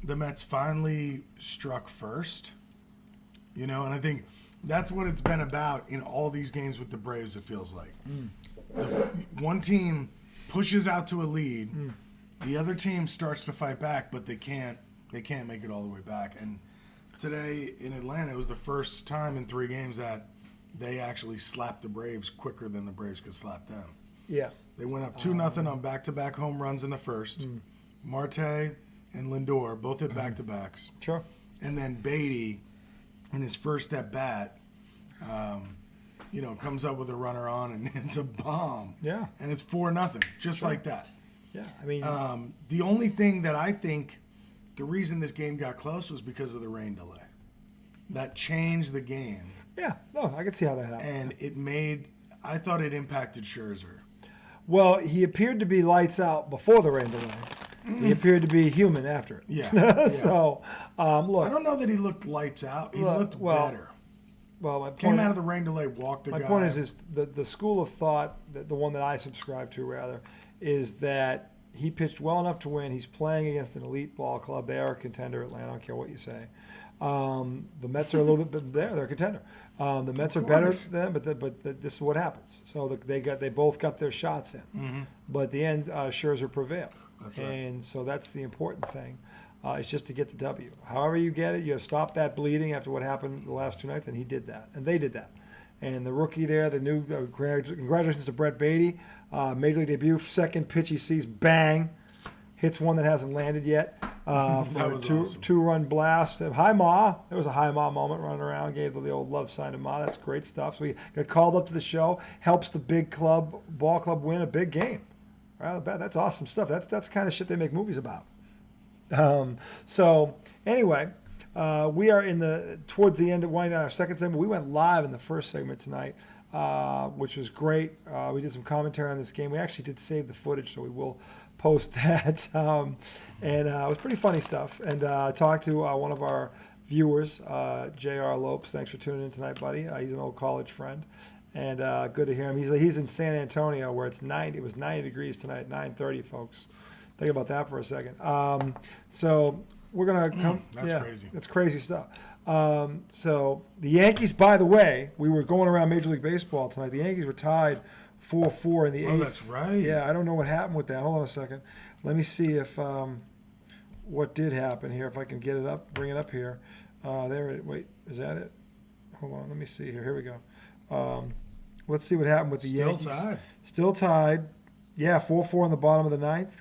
the Mets finally struck first, and I think that's what it's been about in all these games with the Braves, it feels like. One team pushes out to a lead, the other team starts to fight back, but they can't make it all the way back. And today in Atlanta, it was the first time in 3 games that they actually slapped the Braves quicker than the Braves could slap them. Yeah. They went up 2-0 on back-to-back home runs in the first. Marte and Lindor both hit back-to-backs. Sure. And then Beatty, in his first at-bat, comes up with a runner on and hits a bomb. Yeah. And it's 4-0, just like that. Yeah. I mean, The only thing that I think the reason this game got close was because of the rain delay. That changed the game. yeah. No, I can see how that happened. And I thought it impacted Scherzer. Well, he appeared to be lights out before the rain delay. He appeared to be human after it. Yeah. So, look. I don't know that he looked lights out. He looked better. Well, my point, Came out of the rain delay, walked the my guy. point is the school of thought, the one that I subscribe to rather, is that he pitched well enough to win. He's playing against an elite ball club. They are a contender, Atlanta. I don't care what you say. The Mets are a little bit they're a contender. The Mets are better than them, but this is what happens. So they both got their shots in, but at the end, Scherzer prevailed, That's right. and so that's the important thing. It's just to get the W. However you get it, you have stopped that bleeding after what happened the last 2 nights, and he did that, and they did that. And the rookie there, the new congratulations to Brett Beatty, major league debut, second pitch he sees, bang, hits one that hasn't landed yet for a awesome. 2-run blast. Hi Ma, there was a hi Ma moment running around, gave the old love sign to Ma. That's great stuff. So he got called up to the show, helps the big ball club win a big game. Right off the bat, that's awesome stuff. That's kind of shit they make movies about. So anyway, we are towards the end of winding down our second segment. We went live in the first segment tonight, which was great. We did some commentary on this game. We actually did save the footage, so we will post that. And it was pretty funny stuff. And I talked to one of our viewers, J.R. Lopes. Thanks for tuning in tonight, buddy. He's an old college friend. And good to hear him. He's in San Antonio, where it's 90. It was 90 degrees tonight, 9:30, folks. Think about that for a second. So we're gonna come. That's crazy. That's crazy stuff. So the Yankees, by the way, we were going around Major League Baseball tonight. The Yankees were tied 4-4 in the eighth. Oh, that's right. Yeah, I don't know what happened with that. Hold on a second. Let me see if what did happen here. If I can get it up, bring it up here. Wait, is that it? Hold on, let me see here. Here we go. Let's see what happened with the Yankees. Still tied. Yeah, 4-4 in the bottom of the ninth.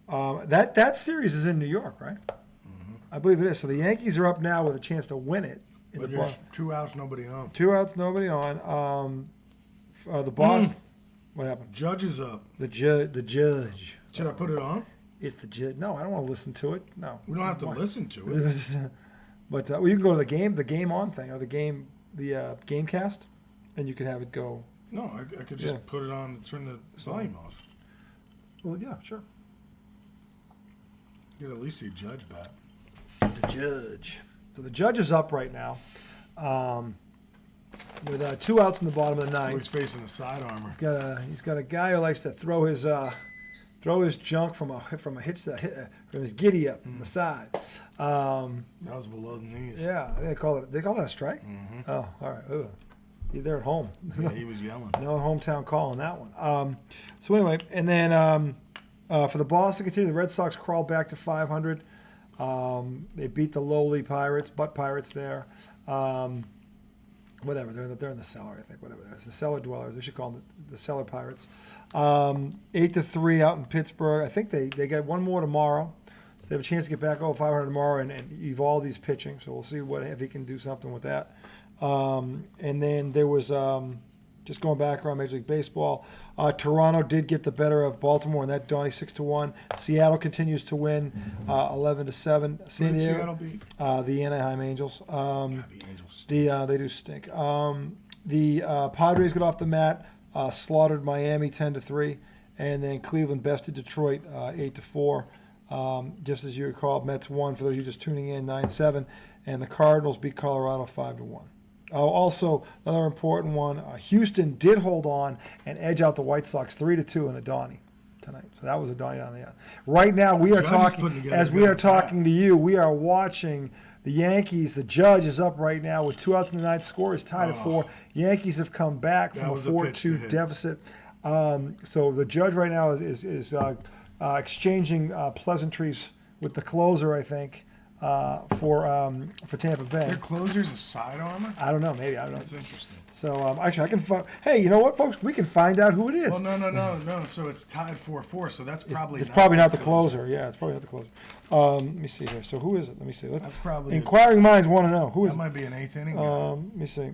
That series is in New York, right? Mm-hmm. I believe it is. So the Yankees are up now with a chance to win it. But there's 2 outs, nobody on. 2 outs, nobody on. The Boston. What happened? Judge is up. The judge. Should I put it on? It's the judge. No, I don't want to listen to it. No. We don't have to listen to it. But you can go to the game on thing, or the Gamecast, and you can have it go. No, I could just put it on and turn the volume off. Well, yeah, sure. You could at least see Judge bat. The judge. So the judge is up right now, with 2 outs in the bottom of the ninth. He's facing a side armor. He's got a guy who likes to throw his junk from his giddy up from the side. That was below the knees. Yeah, they call that a strike. Mm-hmm. Oh, all right. Ugh. They're at home. Yeah, he was yelling. No hometown call on that one. So anyway, and then for the Boston continue, the Red Sox crawled back to 500. They beat the lowly Pirates, there. Whatever, they're in the cellar, I think. Whatever, it's the cellar dwellers. They should call them the cellar Pirates. 8-3 out in Pittsburgh. I think they get one more tomorrow, so they have a chance to get back over 500 tomorrow and Evaldi's pitching. So we'll see if he can do something with that. And then there was just going back around Major League Baseball. Toronto did get the better of Baltimore, and that Donnie 6-1. Seattle continues to win 11-7. San Diego, Seattle beat? the Anaheim Angels. God, the Angels stink. They do stink. The Padres got off the mat, slaughtered Miami 10-3, and then Cleveland bested Detroit 8-4. Just as you recall, Mets won, for those of you just tuning in, 9-7, and the Cardinals beat Colorado 5-1. Also, another important one, Houston did hold on and edge out the White Sox 3-2 in a Donnie tonight. So that was a Donnie down the end. Right now, we are talking, as we are talking to you, we are watching the Yankees. The Judge is up right now with 2 outs in the ninth. Score is tied at 4. Yankees have come back from a 4-2 deficit. So the Judge right now is exchanging pleasantries with the closer, I think. For Tampa Bay. Their closer's a side armor? I don't know. Maybe. I don't know. That's interesting. So, actually, I can find... Hey, you know what, folks? We can find out who it is. Well, no. So it's tied 4-4, so that's probably It's probably not the closer. Yeah, it's probably not the closer. Let me see here. So who is it? Let me see. That's probably... Inquiring minds want to know. Who is that it? might be an 8th inning. Let me see.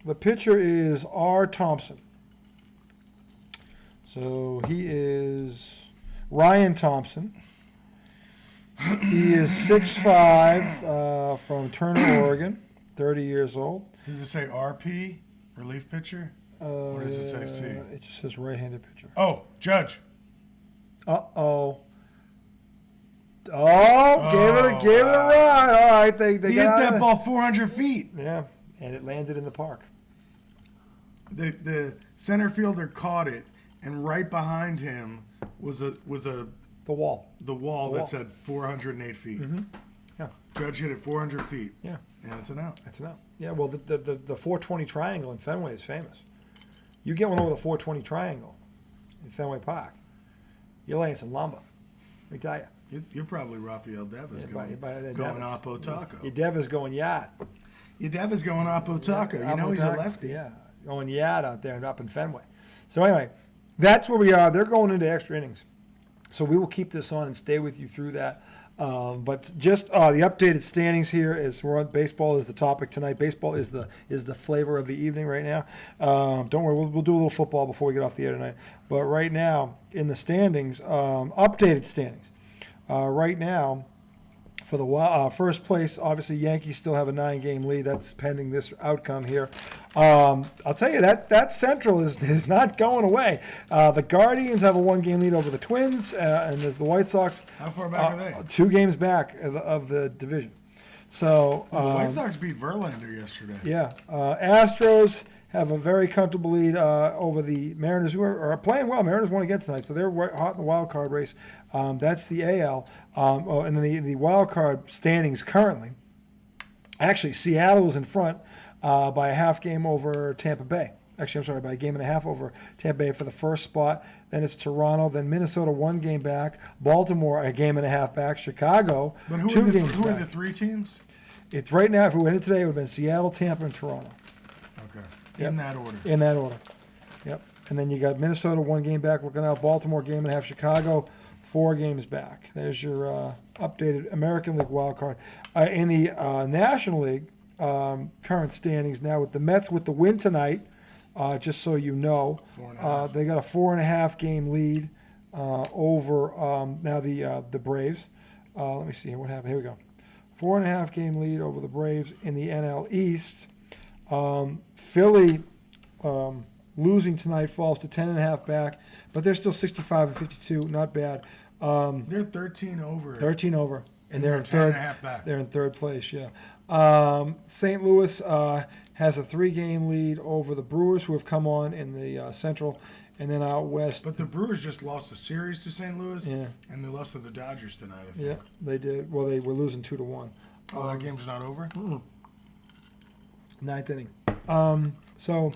The pitcher is R. Thompson. So he is Ryan Thompson. He is 6'5", from Turner, Oregon, 30 years old. Does it say RP, relief pitcher? Or does it say C? It just says right-handed pitcher. Oh, Judge. Uh-oh. Gave it a run. All right, they He hit got that ball 400 feet. Yeah, and it landed in the park. The center fielder caught it, and right behind him was the wall. The wall that said 408 feet. Mm-hmm. Yeah. Judge hit it 400 feet. Yeah. And it's an out. It's an out. Yeah, well, the 420 triangle in Fenway is famous. You get one over the 420 triangle in Fenway Park, you're laying some lumber. Let me tell you. You're probably Rafael Devers going Devers. Oppo Taco. Your Devers going yard. Your Devers going Oppo Taco. You know he's a lefty. Yeah, going yard out there and up in Fenway. So anyway, that's where we are. They're going into extra innings. So we will keep this on and stay with you through that. But just the updated standings here is baseball is the topic tonight. Baseball is the flavor of the evening right now. Don't worry, we'll do a little football before we get off the air tonight. But right now in the standings, updated standings. Right now, for the first place, obviously Yankees still have a 9-game lead. That's pending this outcome here. I'll tell you that Central is not going away. The Guardians have a 1-game lead over the Twins, and the White Sox. How far back are they? 2 games back of the division. So the White Sox beat Verlander yesterday. Yeah, Astros have a very comfortable lead over the Mariners, who are playing well. Mariners won again tonight, so they're hot in the wild card race. That's the AL. And then the wild card standings currently. Actually, Seattle is in front by a half game over Tampa Bay. Actually, I'm sorry, by a game and a half over Tampa Bay for the first spot. Then it's Toronto. Then Minnesota 1 game back. Baltimore a game and a half back. Chicago But who 2 are games who are back. the 3 teams? It's right now. If it went in today, it would have been Seattle, Tampa, and Toronto. Okay. Yep. In that order. In that order. Yep. And then you got Minnesota 1 game back. Looking out. Baltimore game and a half. Chicago 4 games back. There's your updated American League wild card. In the National League current standings now with the Mets with the win tonight. Just so you know, 4.5. they got a 4.5 game lead over now the Braves. Let me see here what happened. Here we go. 4.5 game lead over the Braves in the NL East. Philly losing tonight falls to 10.5 back, but they're still 65 and 52. Not bad. They're 13 over. 13 over, and they're in 10 third. and a half back. They're in third place. Yeah. St. Louis has a 3-game lead over the Brewers, who have come on in the Central, and then out west. But the Brewers just lost a series to St. Louis, Yeah. and they lost to the Dodgers tonight, I think. Yeah, they did. Well, they were losing 2-1. Oh, that game's not over? Ninth inning. So,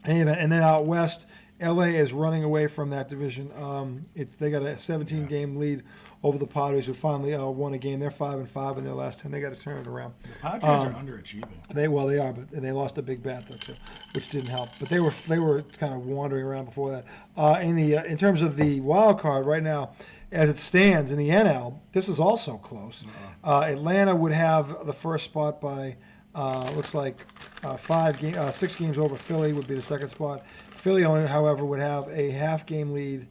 anyway, and then out west, LA is running away from that division. They got a 17-game lead over the Padres, who finally won a game. They're 5-5 in their last 10. They got to turn it around. The Padres are underachieving. They are, but and they lost a big bat though too, which didn't help. But they were kind of wandering around before that. In terms of the wild card right now, as it stands in the NL, this is also close. Atlanta would have the first spot by looks like 6 games over. Philly would be the second spot. Philly, however, would have a half-game lead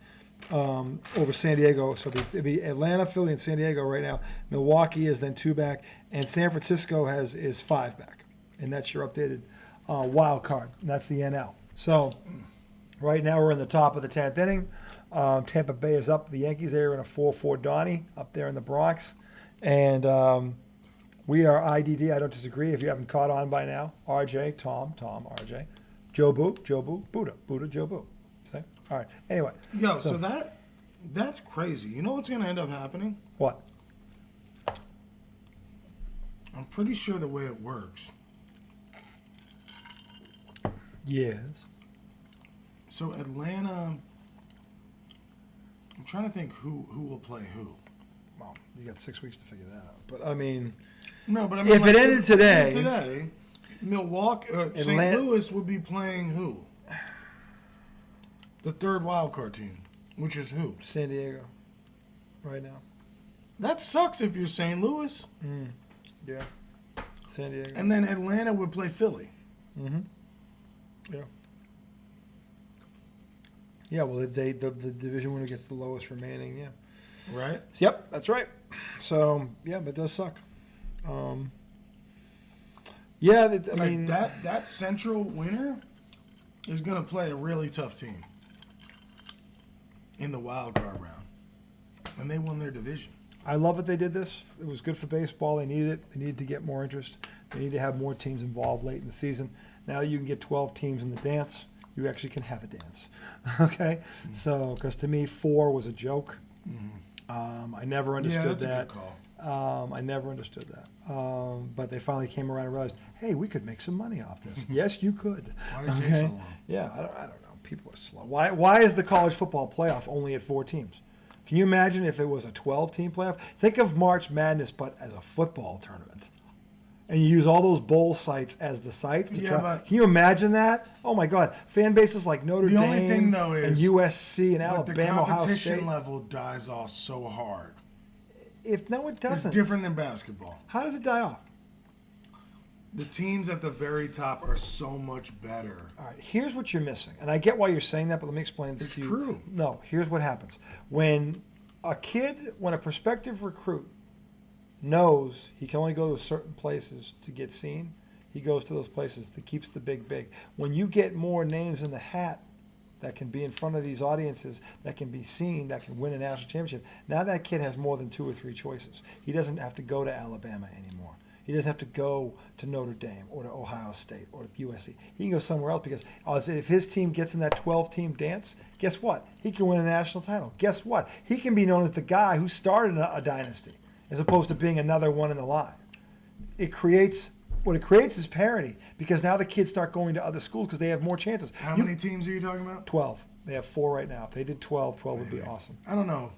over San Diego. So it'd be Atlanta, Philly, and San Diego right now. Milwaukee is then 2 back, and San Francisco is 5 back. And that's your updated wild card. And that's the NL. So right now we're in the top of the 10th inning. Tampa Bay is up. The Yankees are in a 4-4 Donnie up there in the Bronx. And we are IDD. I don't disagree. If you haven't caught on by now, RJ, Tom, RJ. Joe Boo, Buddha, Joe Boo. See? All right. Anyway. Yo, so that's crazy. You know what's going to end up happening? What? I'm pretty sure the way it works. Yes. So Atlanta, I'm trying to think who will play who. Well, you got 6 weeks to figure that out. But, I mean, No, but I mean, if it ended today, Milwaukee, St. Louis would be playing who? The third wild card team, which is who? San Diego, right now. That sucks if you're St. Louis. Yeah. San Diego. And then Atlanta would play Philly. Yeah. Yeah, well, the division winner gets the lowest remaining, yeah. Right? Yep, that's right. So, yeah, but it does suck. Yeah, I mean... That Central winner is going to play a really tough team in the wild card round. And they won their division. I love that they did this. It was good for baseball. They needed it. They needed to get more interest. They need to have more teams involved late in the season. Now you can get 12 teams in the dance. You actually can have a dance. Okay? So, because to me, 4 was a joke. I never understood that. A good call. I never understood that. But they finally came around and realized, hey, we could make some money off this. Yes, you could. Why did it take so long? Yeah, I don't know. People are slow. Why is the college football playoff only at 4 teams? Can you imagine if it was a 12-team playoff? Think of March Madness, but as a football tournament. And you use all those bowl sites as the sites to try. Can you imagine that? Oh my God! Fan bases like Notre Dame, only thing, though, is and USC and Alabama, Ohio State. The competition level dies off so hard. It doesn't. It's different than basketball. How does it die off? The teams at the very top are so much better. All right, here's what you're missing. And I get why you're saying that, but let me explain this to you. It's true. No, here's what happens. When a prospective recruit knows he can only go to certain places to get seen, he goes to those places that keeps the big. When you get more names in the hat that can be in front of these audiences, that can be seen, that can win a national championship, now that kid has more than 2 or 3 choices. He doesn't have to go to Alabama anymore. He doesn't have to go to Notre Dame or to Ohio State or to USC. He can go somewhere else because if his team gets in that 12-team dance, guess what? He can win a national title. Guess what? He can be known as the guy who started a dynasty as opposed to being another one in the line. It creates what it creates is parity because now the kids start going to other schools because they have more chances. How many teams are you talking about? 12. They have 4 right now. If they did 12 would be awesome. I don't know.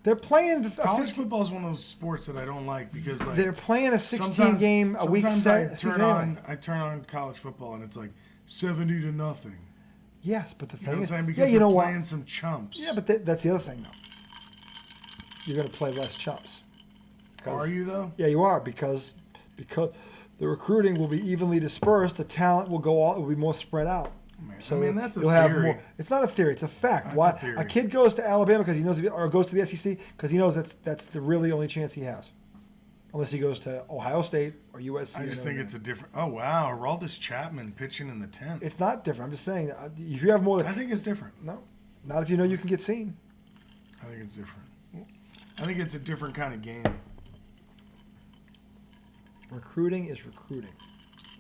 They're playing College football is one of those sports that I don't like because like they're playing a 16 game a week Sometimes set. I turn on college football and it's like 70-0. Yes, but the You know thing what I'm is, saying? Because you know they're what? playing some chumps. Yeah, but that's the other thing though. You're going to play less chumps. Are you though? Yeah, you are because the recruiting will be evenly dispersed. The talent will go all. It will be more spread out. Man, So I mean, that's a you'll theory. have more. It's not a theory. It's a fact. That's Why a theory. a kid goes to Alabama because he knows, or goes to the SEC because he knows that's the really only chance he has, unless he goes to Ohio State or USC. I just think it's a different. Oh wow, Aroldis Chapman pitching in the 10th. It's not different. I'm just saying that if you have more than I think it's different. no, not if you know you can get seen. I think it's different. I think it's a different kind of game. Recruiting is recruiting.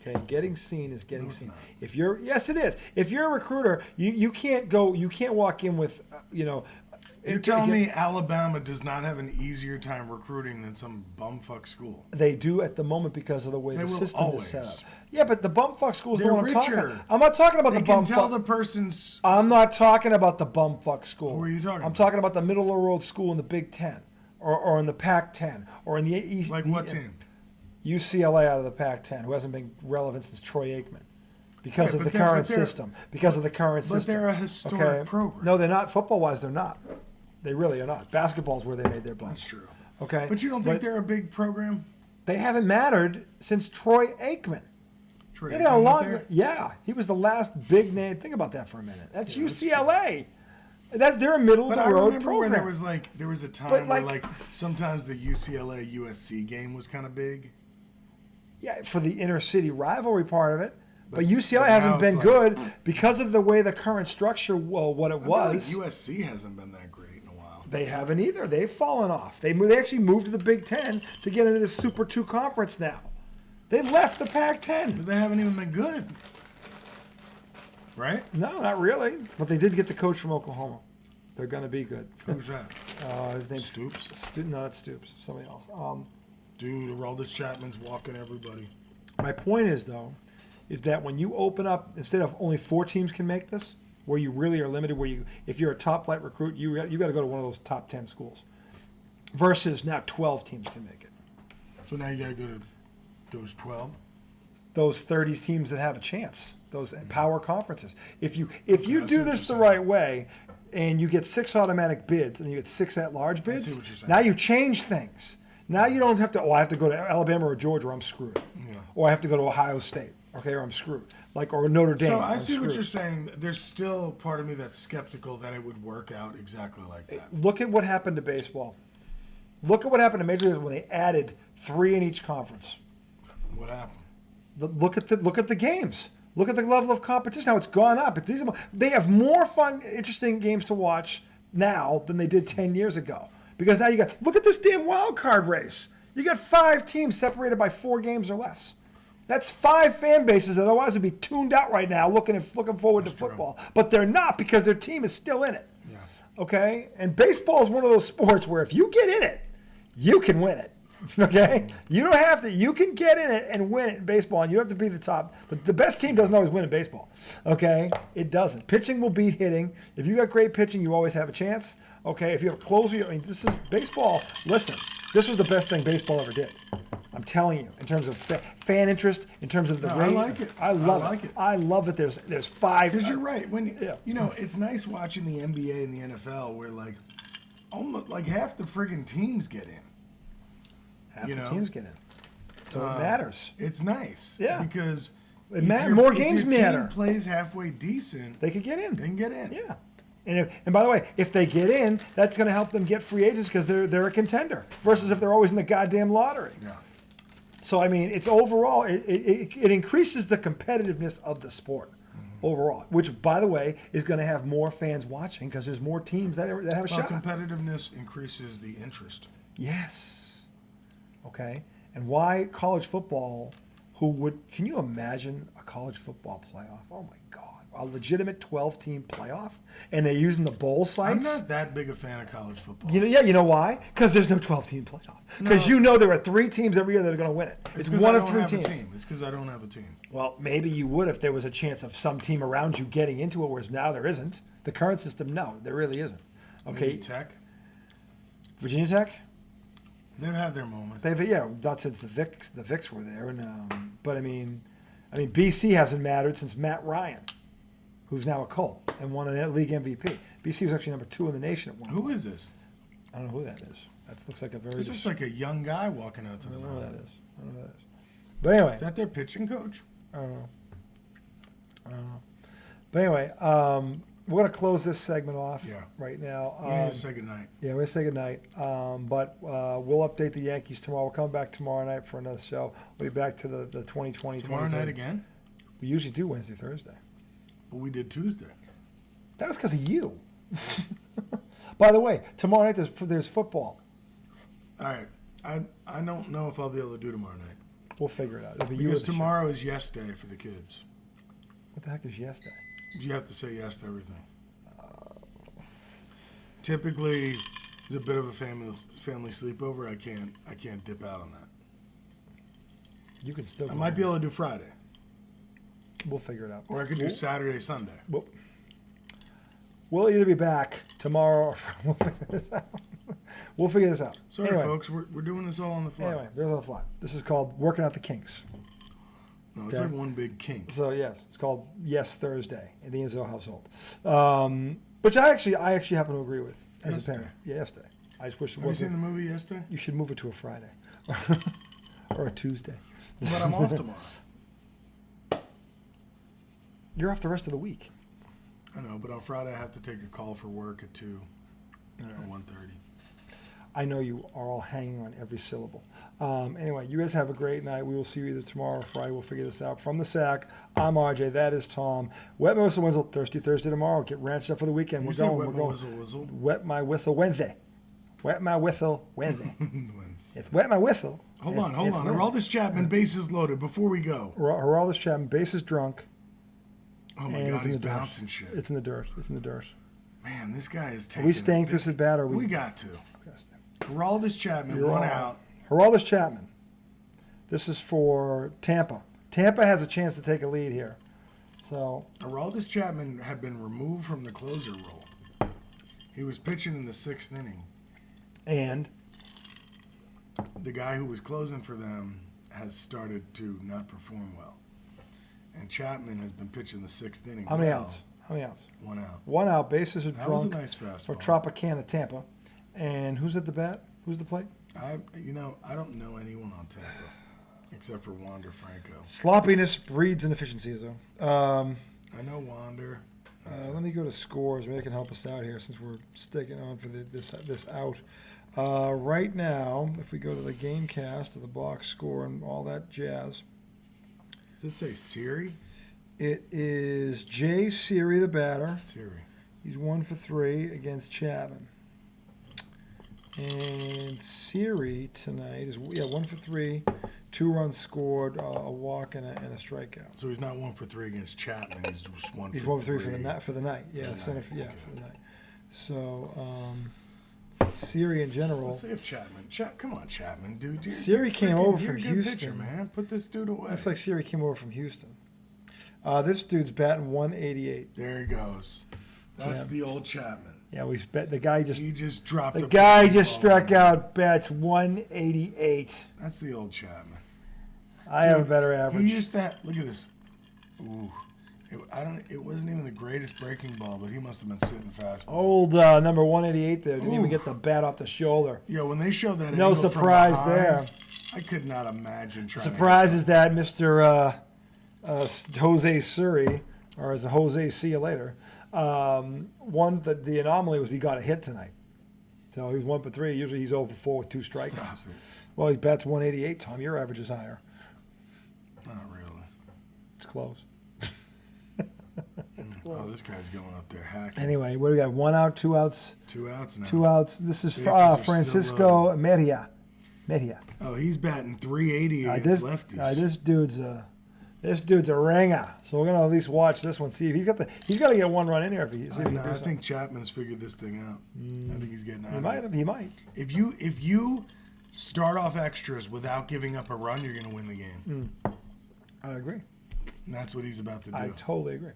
Okay, getting seen is getting seen. not. If you're yes, it is. If you're a recruiter, you can't go. You can't walk in with You're telling me Alabama does not have an easier time recruiting than some bumfuck school? They do at the moment because of the way They the will system always. is set up. Yeah, but the bumfuck schools They're don't want to talk richer. about. I'm not talking about They the can bumfuck. tell the person's. I'm not talking about the bumfuck school. Who are you talking I'm about? talking about the middle of the road school in the Big Ten, or in the Pac-10, or in the East. Like what team? UCLA out of the Pac-10, who hasn't been relevant since Troy Aikman, because Yeah, of but the they're- current but they're- system. Because of the current but system. they're a historic program. No, they're not. Football-wise, they're not. They really are not. Basketball's where they made their plans. That's true. Okay, But you don't think they're a big program? they haven't mattered since Troy Aikman. Troy You know, Aikman went there? yeah, he was the last big name. Think about that for a minute. That's UCLA. They're a middle But of I the road remember program. where there was a time But, where like- sometimes the UCLA USC game was kind of big. Yeah, for the inner city rivalry part of it. But UCLA but now hasn't been it's good because of the way the current structure, what it I feel was. like USC hasn't been that great in a while. They haven't either. They've fallen off. They actually moved to the Big Ten to get into the Super 2 conference now. They left the Pac-10. But they haven't even been good. Right? No, not really. But they did get the coach from Oklahoma. They're going to be good. Who's that? His name's Stoops? No, it's Stoops. Somebody else. Dude, Aroldis Chapman's walking everybody. My point is, though, is that when you open up, instead of only 4 teams can make this, where you really are limited, if you're a top flight recruit, you got to go to one of those top 10 schools, versus now 12 teams can make it. So now you got to go to those 12? Those 30 teams that have a chance, those power conferences. If you I see do what this you're the saying. right way, and you get 6 automatic bids, and you get 6 at-large bids, see what you're saying. now you change things. Now you don't have to, I have to go to Alabama or Georgia, or I'm screwed. Yeah. Or I have to go to Ohio State, okay, or I'm screwed. Or Notre Dame. So I I'm see what screwed. you're saying. There's still part of me that's skeptical that it would work out exactly like that. Look at what happened to baseball. Look at what happened to Major League when they added 3 in each conference. What happened? Look at the games. Look at the level of competition. How it's gone up. They have more fun, interesting games to watch now than they did 10 years ago. Because now look at this damn wild card race. You got 5 teams separated by 4 games or less. That's 5 fan bases that otherwise would be tuned out right now, looking forward to football. But they're not because their team is still in it. Yeah. Okay? And baseball is one of those sports where if you get in it, you can win it. Okay? You don't have to. You can get in it and win it in baseball, and you have to be the top. The best team doesn't always win in baseball. Okay? It doesn't. Pitching will beat hitting. If you got great pitching, you always have a chance. Okay? If you have a closer, this is baseball. Listen, this was the best thing baseball ever did. I'm telling you, in terms of fan interest, in terms of the No, rate. I like it. I love I like it. I love it. There's 5. Because you're right. Yeah. It's nice watching the NBA and the NFL where almost half the friggin' teams get in. Half you the know? teams get in. So it matters. It's nice. Yeah. Because It more games if your matter. team plays halfway decent, They could get in. they can get in. Yeah. And by the way, if they get in, that's going to help them get free agents because they're a contender versus if they're always in the goddamn lottery. Yeah. So I mean, it's overall it increases the competitiveness of the sport overall, which by the way is going to have more fans watching because there's more teams that have a Well, shot. competitiveness increases the interest. Yes. Okay. And why college football? Can you imagine a college football playoff? Oh my God. a legitimate 12-team playoff, and they're using the bowl I'm sites. not that big a fan of college football. You know why? Because there's no 12-team playoff. Because there are 3 teams every year that are going to win it. It's 'cause one I of don't 3 have a teams. team. It's because I don't have a team. Well, maybe you would if there was a chance of some team around you getting into it, whereas now there isn't. The current system, no, there really isn't. Okay, Maybe Tech. Virginia Tech. They've had their moments. Not since the Vicks were there, but I mean, BC hasn't mattered since Matt Ryan, who's now a Colt and won a league MVP. BC was actually number 2 in the nation at one point. Who is this? I don't know who that is. That looks like a very. This looks like a young guy walking out to I the don't know who mound. that is. I don't know who that is. But anyway, Is that their pitching coach? I don't know. But anyway, we're going to close this segment off Yeah. right now. We need to say goodnight. Yeah, we're going to say goodnight. But we'll update the Yankees tomorrow. We'll come back tomorrow night for another show. We'll be back to the 2020. Tomorrow night again? We usually do Wednesday, Thursday. But we did Tuesday. That was because of you. By the way, tomorrow night there's football. All right. I don't know if I'll be able to do tomorrow night. We'll figure it out. It'll be you Because or the show. tomorrow is yes day for the kids. What the heck is yes day? You have to say yes to everything. Typically, there's a bit of a family sleepover. I can't dip out on that. You can still. I might be able to do Friday, We'll figure it out. or I could do Saturday, Sunday. We'll either be back tomorrow or we'll figure this out. We'll figure this out. Sorry, Anyway. folks, we're doing this all on the fly. Anyway, there's on the fly. This is called Working Out the Kinks. No, it's Okay. like one big kink. So yes, it's called Yes Thursday in the Enzo household, which I actually happen to agree with as Yes a parent. Day. Yeah, Yes Day. I just wish it Have you seen wasn't. the movie yesterday? You should move it to a Friday or a Tuesday. But I'm off tomorrow. You're off the rest of the week. I know, but on Friday I have to take a call for work at 2 or 1:30. I know you are all hanging on every syllable. Anyway, you guys have a great night. We will see you either tomorrow or Friday. We'll figure this out. From the sack, I'm RJ. That is Tom. Wet My Whistle Whistle, Thirsty Thursday tomorrow. Get ranched up for the weekend. You We're say going. wet We're my going. whistle whistle? Wet My Whistle Wednesday. Wet My Whistle Wednesday. It's Wet My Whistle. Hold on. Aroldis Chapman, bases loaded. Before we go. Aroldis Chapman, base is drunk. Oh my and God, it's in he's the dirt. bouncing shit. It's in the dirt. It's in the dirt. Man, this guy is taking. Are we staying this at bat or We got to. Yes. Aroldis Chapman, You're one on. out. Aroldis Chapman. This is for Tampa. Tampa has a chance to take a lead here. So Aroldis Chapman had been removed from the closer role. He was pitching in the 6th inning. and The guy who was closing for them has started to not perform well. And Chapman has been pitching the 6th inning. how many well. outs? How many outs? 1 out. 1 out. Bases are That was a drunk nice fastball. for Tropicana Tampa. And who's at the bat? Who's the plate? I don't know anyone on Tampa except for Wander Franco. Sloppiness breeds inefficiency, though. I know Wander. Let me go to scores. Maybe it can help us out here since we're sticking on for this out. Right now, if we go to the game cast, to the box score, and all that jazz, Does it say Siri? it is Jay Siri, the batter. Siri. He's 1 for 3 against Chapman. And Siri tonight is 1 for 3, 2 runs scored, a walk and a strikeout. So he's not 1 for 3 against Chapman. He's just 1 He's for 1 for 3 3 for the night. Yeah, the center. night, Yeah, okay. for the night. So Siri in general. Let's see if Chapman. Come on, Chapman, dude. Siri came over you're from a good Houston. Pitcher, man. Put this dude away. Looks like Siri came over from Houston. This dude's batting 188. There he goes. That's Yeah. the old Chapman. Yeah, we bet the guy just He just dropped. the a guy ball. just struck out. Bats 188. That's the old Chapman. I have a Dude, better He average. used that. Look at this. Ooh. It wasn't even the greatest breaking ball, but he must have been sitting fast. Old number 188 there. Didn't even Ooh. get the bat off the shoulder. Yeah, when they showed that, No angle from surprise behind, there. I could not imagine trying. Surprise is that Mr. Jose Suri, or as a Jose, see you later. The anomaly was he got a hit tonight. So he was 1 for 3. Usually he's 0 for 4 with 2 strikeouts. Stop it. Well, he bats 188, Tom. Your average is higher. Not really. It's close. Oh, this guy's going up there hacking. Anyway, what do we got? 1 out, 2 outs. 2 outs now. 2 outs. This is Bases are still Francisco loaded. Mejia. Oh, he's batting 380 This against lefties. this dude's This dude's a ringer. So we're gonna at least watch this one. See if he's got to get one run in here if he. I think Chapman's figured this thing out. I think he's getting out. He might have. He might. If you start off extras without giving up a run, you're gonna win the game. I agree. And that's what he's about to do. I totally agree.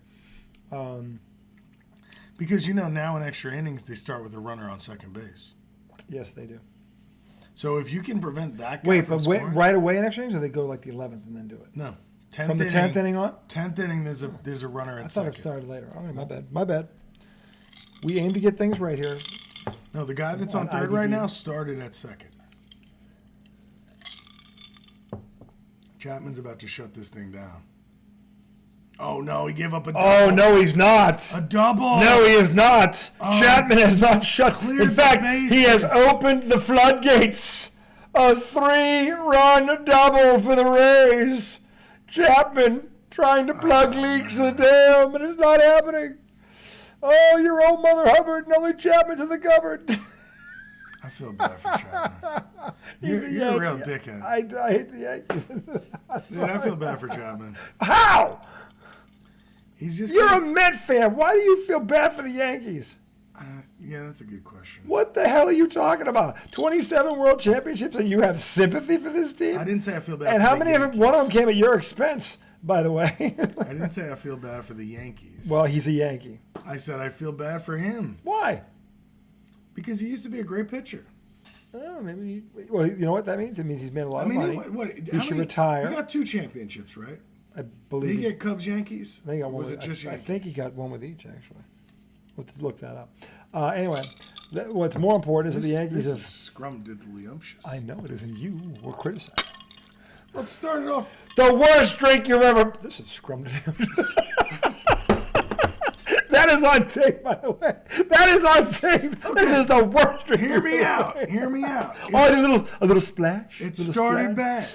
Because now in extra innings they start with a runner on second base. Yes, they do. So if you can prevent that. Wait, but right away in extra innings, or they go like the 11th and then do it? No. From the 10th inning on? 10th inning, there's a runner at second. I thought it started later. All right, my bad. We aim to get things right here. No, the guy that's on third right now started at second. Chapman's about to shut this thing down. Oh, no, he gave up a double. Oh, no, he's not. A double. No, he is not. Chapman has not shut. In fact, he has opened the floodgates. A 3-run double for the Rays. Chapman trying to plug leaks to the dam, and it's not happening. Oh, your old Mother Hubbard, and only Chapman's in the cupboard. I feel bad for Chapman. You're a real dickhead. I hate the Yankees. Dude, I feel bad for Chapman. How? You're a Met fan. Why do you feel bad for the Yankees? Yeah, that's a good question. What the hell are you talking about? 27 World Championships, and you have sympathy for this team? I didn't say I feel bad. And for how the many of them? Yankees. One of them came at your expense, by the way. I didn't say I feel bad for the Yankees. Well, he's a Yankee. I said I feel bad for him. Why? Because he used to be a great pitcher. Oh, maybe. Well, you know what that means? It means he's made a lot of money. He should retire. He got 2 championships, right? I believe. Did he get Cubs, Yankees? I think he got one. Was it just Yankees? I think he got one with each, actually. We'll have to look that up. Anyway, what's more important is that the Yankees have. Scrumdiddlyumptious. I know it is, and you were criticized. Let's start it off. The worst drink you've ever. This is scrumdiddlyumptious. That is on tape, by the way. That is on tape. Okay. This is the worst drink. Hear me out. Hear me out. Oh, a little splash. It started bad.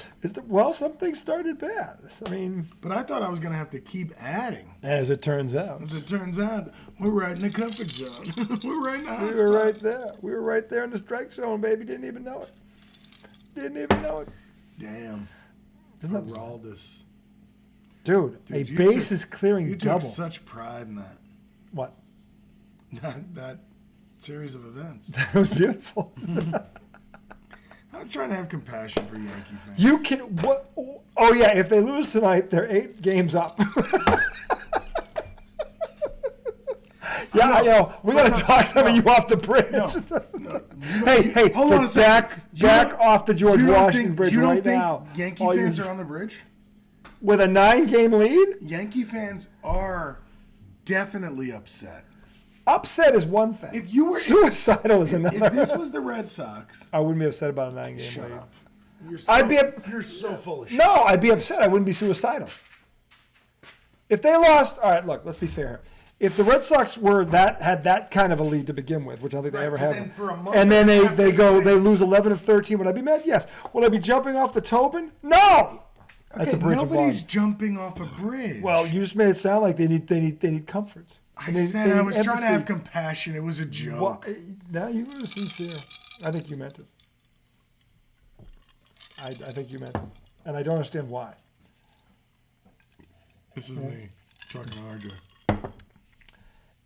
Well, some things started bad. I mean, but I thought I was going to have to keep adding. As it turns out. We're right in the comfort zone. We're right in the hot spot. Right there. We were right there in the strike zone, baby. Didn't even know it. Damn. Isn't that Geraldus? Dude, a base is clearing double. You took such pride in that. What? That series of events. That was beautiful. I'm trying to have compassion for Yankee fans. You can what? Oh yeah, if they lose tonight, they're 8 games up. Yeah, I know. We got to talk some of you off the bridge. No. Hey, hold on a second. Back off the George Washington Bridge right now. Yankee fans are on the bridge with a 9-game lead. Yankee fans are definitely upset. Upset is one thing. If you were suicidal is another. If this was the Red Sox, I wouldn't be upset about a 9-game lead. Shut up. You're so full of shit. No, I'd be upset. I wouldn't be suicidal. If they lost, all right. Look, let's be fair. If the Red Sox had that kind of a lead to begin with, which I don't think they ever have, and then they lose 11 of 13, would I be mad? Yes. Would I be jumping off the Tobin? No. That's a bridge. Nobody's jumping off a bridge. Well, you just made it sound like they need comforts. I said I was trying to have compassion. It was a joke. Well, now you were sincere. I think you meant it. I think you meant it, and I don't understand why. This is me talking to RJ.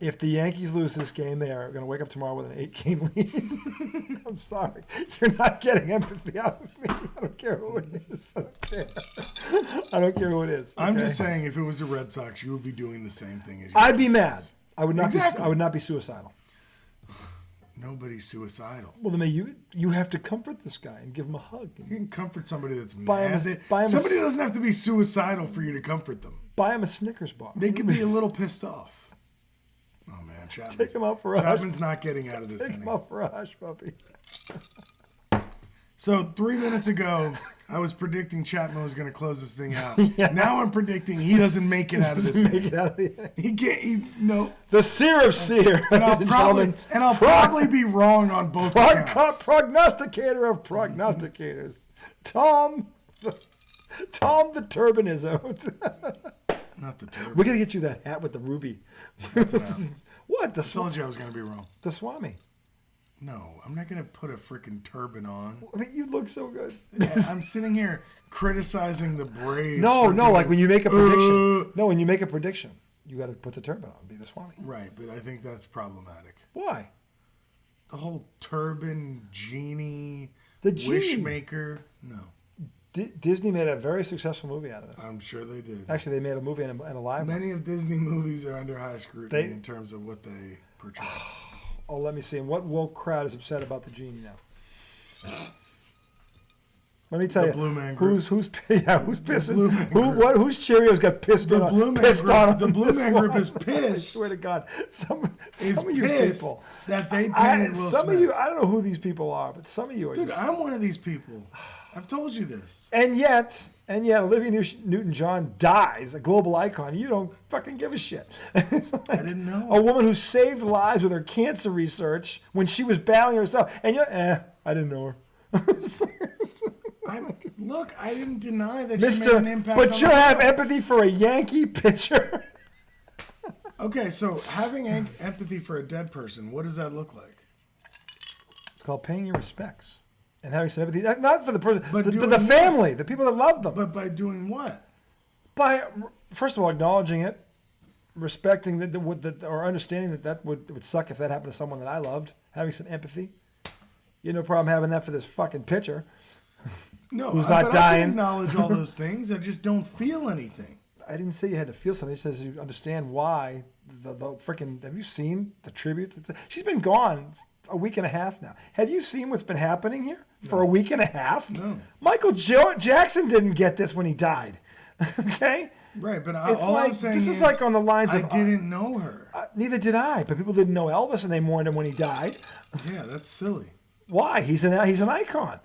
If the Yankees lose this game, they are going to wake up tomorrow with an 8-game lead. I'm sorry. You're not getting empathy out of me. I don't care who it is. I don't care who it is. Okay? I'm just saying, if it was the Red Sox, you would be doing the same thing as you. I'd be mad. I would not I would not be suicidal. Nobody's suicidal. Well, then you have to comfort this guy and give him a hug. You can comfort somebody that's mad. Somebody doesn't have to be suicidal for you to comfort them. Buy him a Snickers bar. They could be a little pissed off. Oh, man. Take him out for a hush. Chapman's not getting out of this Take him out for a hush, puppy. So 3 minutes ago, I was predicting Chapman was going to close this thing out. Yeah. Now I'm predicting he doesn't make it out of this thing. He can't. The seer of seer. And I'll probably be wrong on both accounts. Prognosticator of prognosticators. Tom the Turbinizo. Not the Turbin. We're going to get you that hat with the ruby. What? I told you I was going to be wrong. The Swami. No, I'm not going to put a freaking turban on. I mean, you look so good. I'm sitting here criticizing the Braves. No, for no, being- like when you make a prediction. No, when you make a prediction, you got to put the turban on, be the Swami. Right, but I think that's problematic. Why? The whole turban, genie, The genie. wishmaker. No, Disney made a very successful movie out of this. I'm sure they did. Actually, they made a movie and a live one. Many of Disney movies are under high scrutiny They- in terms of what they portray. Oh, let me see. And what woke crowd is upset about the genie now? Let me tell The you. Blue Man Group. Who's pissing? Blue Man Who? Group. What? Whose Cheerios got pissed The on? Blue Man pissed Group- on the on Blue this Man Group one? is pissed. I swear to God, some Is of you pissed people. that they painted Will some Smith. of you. I don't know who these people are, but some of you are. Dude, just, I'm one of these people. I've told you this. and yet, Olivia Newton-John dies, a global icon. You don't fucking give a shit. I didn't know. A woman who saved lives with her cancer research when she was battling herself, and you're, I didn't know her. Look, I didn't deny that she made Mister, an impact. but on you the have world. empathy for a Yankee pitcher. Okay, so having empathy for a dead person, what does that look like? It's called paying your respects and having some empathy, not for the person, But but doing the what? family, the people that love them. But by doing what? By first of all acknowledging it, respecting that, or understanding that would suck if that happened to someone that I loved. Having some empathy. You have no problem having that for this fucking pitcher. No, Who's not but I dying. can acknowledge all those things. I just don't feel anything. I didn't say you had to feel something. It says you understand why the freaking. Have you seen the tributes? She's been gone a week and a half now. Have you seen what's been happening here for a week and a half? No. Michael Jackson didn't get this when he died. Okay. Right, but It's all like I'm saying this is like on the lines I of didn't know her. neither did I, but people didn't know Elvis and they mourned him when he died. Yeah, that's silly. Why? He's an icon.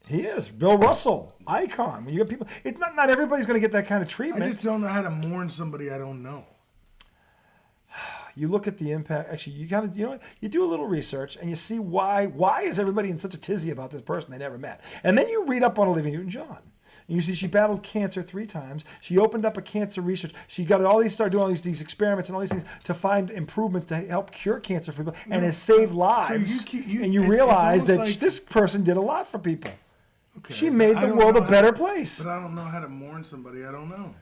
He is. Bill Russell, icon. When you get people, it's not everybody's going to get that kind of I treatment. just don't know how to mourn somebody I don't know. You look at the impact. Actually, you kind of, you know what? You do a little research and you see why is everybody in such a tizzy about this person they never met, and then you read up on Olivia Newton-John. And you see she battled cancer 3 times. She opened up a cancer research. She got started doing all these experiments and all these things to find improvements to help cure cancer for people, and has saved lives. And you it's realize that almost like- this person did a lot for people. Okay, She made I the don't world know a how- better place. But I don't know how to mourn somebody I don't know.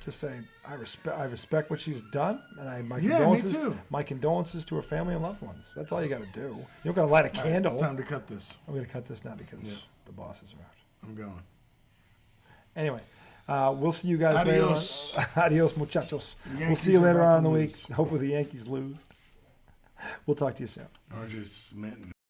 Just saying, I respect what she's done, and my Yeah, me condolences. too. My condolences to her family and loved ones. That's all you got to do. You don't got to light a candle. It's time to cut this. I'm going to cut this now because the bosses are out. I'm going. Anyway, we'll see you guys Adios. later on. Adios, muchachos. We'll Yankees see you are later about on in to the week. lose. Hopefully the Yankees lose. We'll talk to you soon. RJ Smitten.